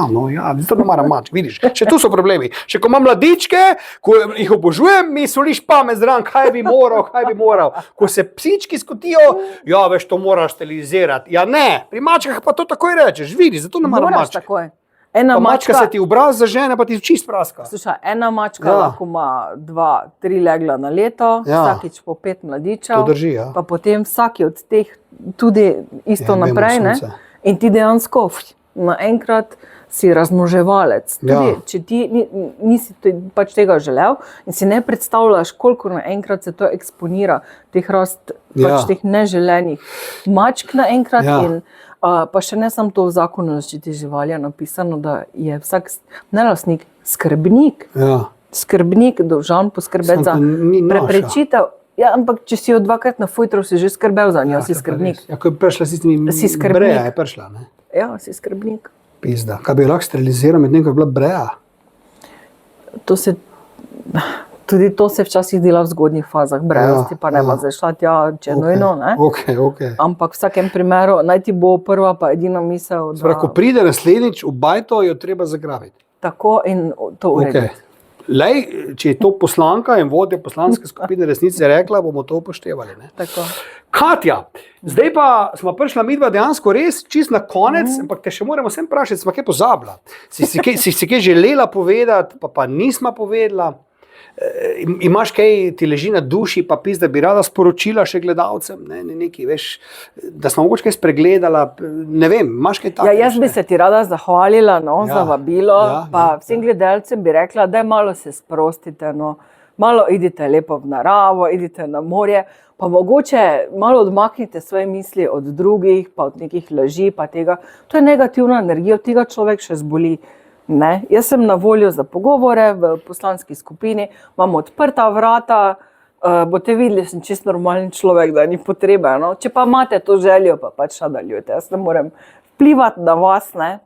To ne maram mačk, vidiš. Še tu so problemi. Še ko imam mladičke, ko jih obožujem, mi soliš pamet zraven, kaj bi moral. Ko se psički skotijo, ja, veš, to moraš sterilizirati. Ja, ne, pri mačkah pa to takoj rečeš, vidiš, zato ne maram mačk.
Moraš takoj.
Mačka se ti obraz zažene, pa ti čist praska.
Slušaj, ena mačka lahko ima 2-3 legla na leto, vsakič po 5 mladičev.
To drži, ja.
Pa potem vsaki od teh tudi isto naprej. Ne? In ti dejansko naenkrat si razmnoževalec. Tudi, če ti nisi pač tega želel in si ne predstavljaš, koliko naenkrat se to eksponira, teh rast, pač teh neželenih mačk naenkrat in pa še ne samo to v zakonu o zaščiti živali je napisano, da je vsak nelastnik skrbnik. Ja. Skrbnik, dolžan poskrbeti za preprečitev. Ja, ampak če si jo 2-krat na fujtru, si že skrbel za njo, si skrbnik.
Ja, ko je prišla s tistimi breja, je prišla, ne?
Ja, si skrbnik.
Pizda. Kaj bi lahko steriliziral med nekaj, ko je bila breja?
Tudi to se včasih dela v zgodnjih fazah brejosti, pa ne bo zašla tja, če nujno, ne?
Okay.
Ampak v vsakem primeru, naj ti bo prva pa edina misel, da...
Ko pride naslednjič v bajto, jo treba zagrabiti.
Tako in to urediti.
Lej, če je to poslanka in vodja poslanske skupine Resnice rekla, bomo to upoštevali. Ne?
Tako.
Katja, zdaj pa smo prišla midva dejansko res čist na konec, ampak te še moramo vsem vprašati, smo kaj pozabila. Si kaj želela povedati, pa nisma povedala? Imaš kaj ti leži na duši, pa da bi rada sporočila še gledalcem, nekaj, veš, da smo mogoče kaj spregledala, ne vem, imaš kaj takega?
Jaz bi se ti rada zahvalila za vabilo, vsem gledalcem bi rekla, da malo se sprostite, malo idite lepo v naravo, idite na morje, pa mogoče malo odmaknite svoje misli od drugih, pa od nekih laži, pa tega. To je negativna energija, od tega človek še zboli. Ne, jaz sem na voljo za pogovore v poslanski skupini, imam odprta vrata, boste videli, sem čisto normalen človek, da ni potrebe. No? Če pa imate to željo, pa pač nadaljujte. Jaz ne morem vplivati na vas, ne?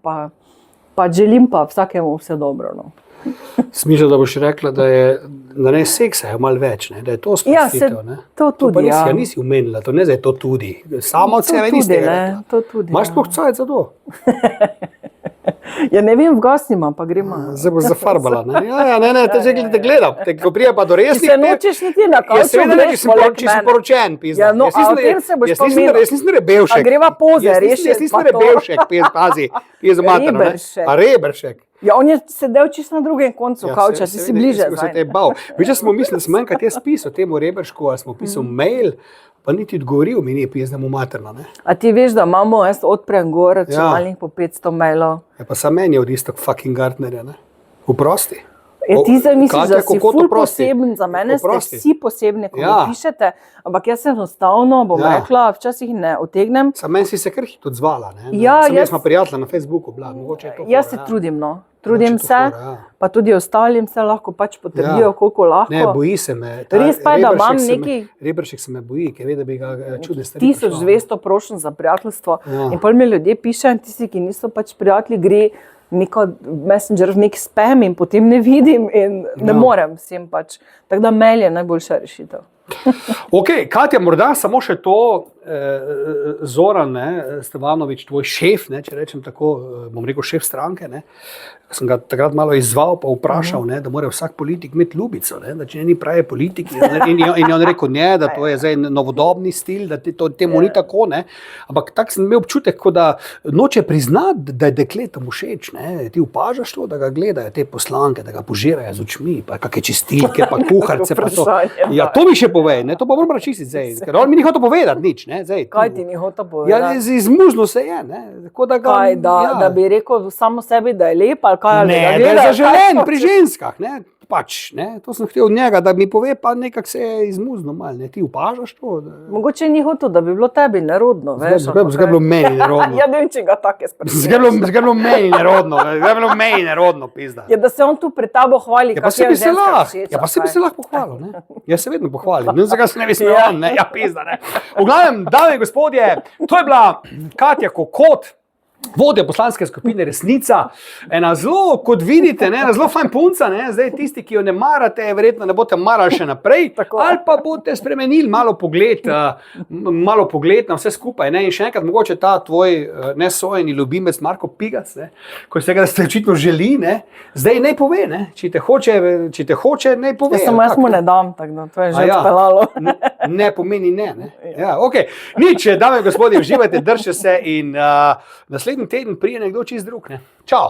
Pa želim pa vsakemu vse dobro. No?
Smišljam, da boš rekla, da ne seksa je malo več, ne? Da je to sprostitev.
Ja, to tudi,
nisi umenila, to ne zdaj to tudi. Samo od sebe niste rekla.
To tudi,
imaš sploh cajt za to?
Ja, ne vem, v gasnima, pa gremo.
Zdaj boš zafarbala, ne? Ne, te že gledam. Ko prija pa do resnih...
Ti se nočeš niti na kavču, greš poleg mene.
Če si poročen, pizda.
Ja, no, a o tem se boš pomenil.
Jaz nisem Rebevšek.
A greva poze, rešiti.
Jaz nisem Rebevšek, pazi. Reberšek.
Ja, on je sedel čisto na drugem koncu kavča, ti si bliže.
Se te je bal. Veš, smo mislili, smo enkrat jaz pisal temu Reberšku, ali smo pisal mail, pa niti odgovoril mi ni, pizdemu materno.
A ti veš, da imamo, jaz odprem gor računalnik po 500 mailov.
Ja, pa sam meni je od istok fucking Gartnerja, ne? Vprosti.
Ti zdaj misliš, da si ful poseben, za mene ste vsi posebni, ko mi pišete, ampak jaz enostavno bom rekla, včasih ne otegnem.
Sam meni si se kar hit odzvala, ne?
Sem
jaz smo prijatelja na Facebooku, mogoče je to.
Jaz se trudim, trudim se, pa tudi ostalim se lahko pač potrdijo, koliko lahko.
Ne, boji se me.
Res pa je, da imam neki...
Reberšek se me boji, ker ve, da bi ga čudne stvari
1200 prošenj za prijateljstvo in pol mi ljudje pišejo in tisti, ki niso pač prijatelji, gre neko messenger v nek spam in potem ne vidim in ne morem vsem pač. Tako da mail je najboljša rešitev.
Ok, Katja, morda samo še to, Zoran Stevanovič, tvoj šef, če rečem tako, bom rekel šef stranke, sem ga takrat malo izzval pa vprašal, da mora vsak politik imeti ljubico, da če ni pravi politik in je on rekel, da to je zdaj novodobni stil, da temu ni tako, ampak tak sem imel občutek, kot da noče priznati, da je dekletom všeč, ti opažaš to, da ga gledajo te poslanke, da ga požirajo z očmi, pa kakšne čistilke, pa kuharce, pa to. Ja, to mi še povej, to pa moram račistiti zdaj, ker on mi ni hotel povedati nič,
Kaj ti ni hotel povedati?
Ja, izmuzno se je,
Kaj, da bi rekel samo sebi, da je lep, ali kaj,
da je zaželen pri ženskah, to sem hotel od njega, da mi pove, pa nekako se je izmuzno malo, ti opažaš to?
Mogoče ni hotel, da bi bilo tebi nerodno, veš.
Zgaj bilo meni nerodno.
Ja, ne vem, če ga take sprašujem.
Zgaj bilo meni nerodno, pizda.
Ja, da se on tu pred tabo hvali,
kak je ženska všeč. Ja, pa se bi se lahko pohvalil, Jaz se vedno pohvalim, zakaj se ne bi smel on, ja, pizda, V glavnem, dame in gospodje, to je bila Katja Kokot, vodja poslanske skupine Resnica, ena zelo, kot vidite, ena zelo fajn punca, zdaj tisti, ki jo ne marate, verjetno ne boste marali še naprej, ali pa boste spremenili malo pogled na vse skupaj, in še enkrat, mogoče ta tvoj nesojeni ljubimec Marko Pigac, ko se ga očitno želi, zdaj naj pove, če te hoče, naj pove.
Jaz mu ne dam, tako da to je že odpeljalo.
Ne pomeni ne. Ja, ok. Nič, dame in gospodje, uživajte, držite se in naslednji teden prije nekdo čist drug. Čau.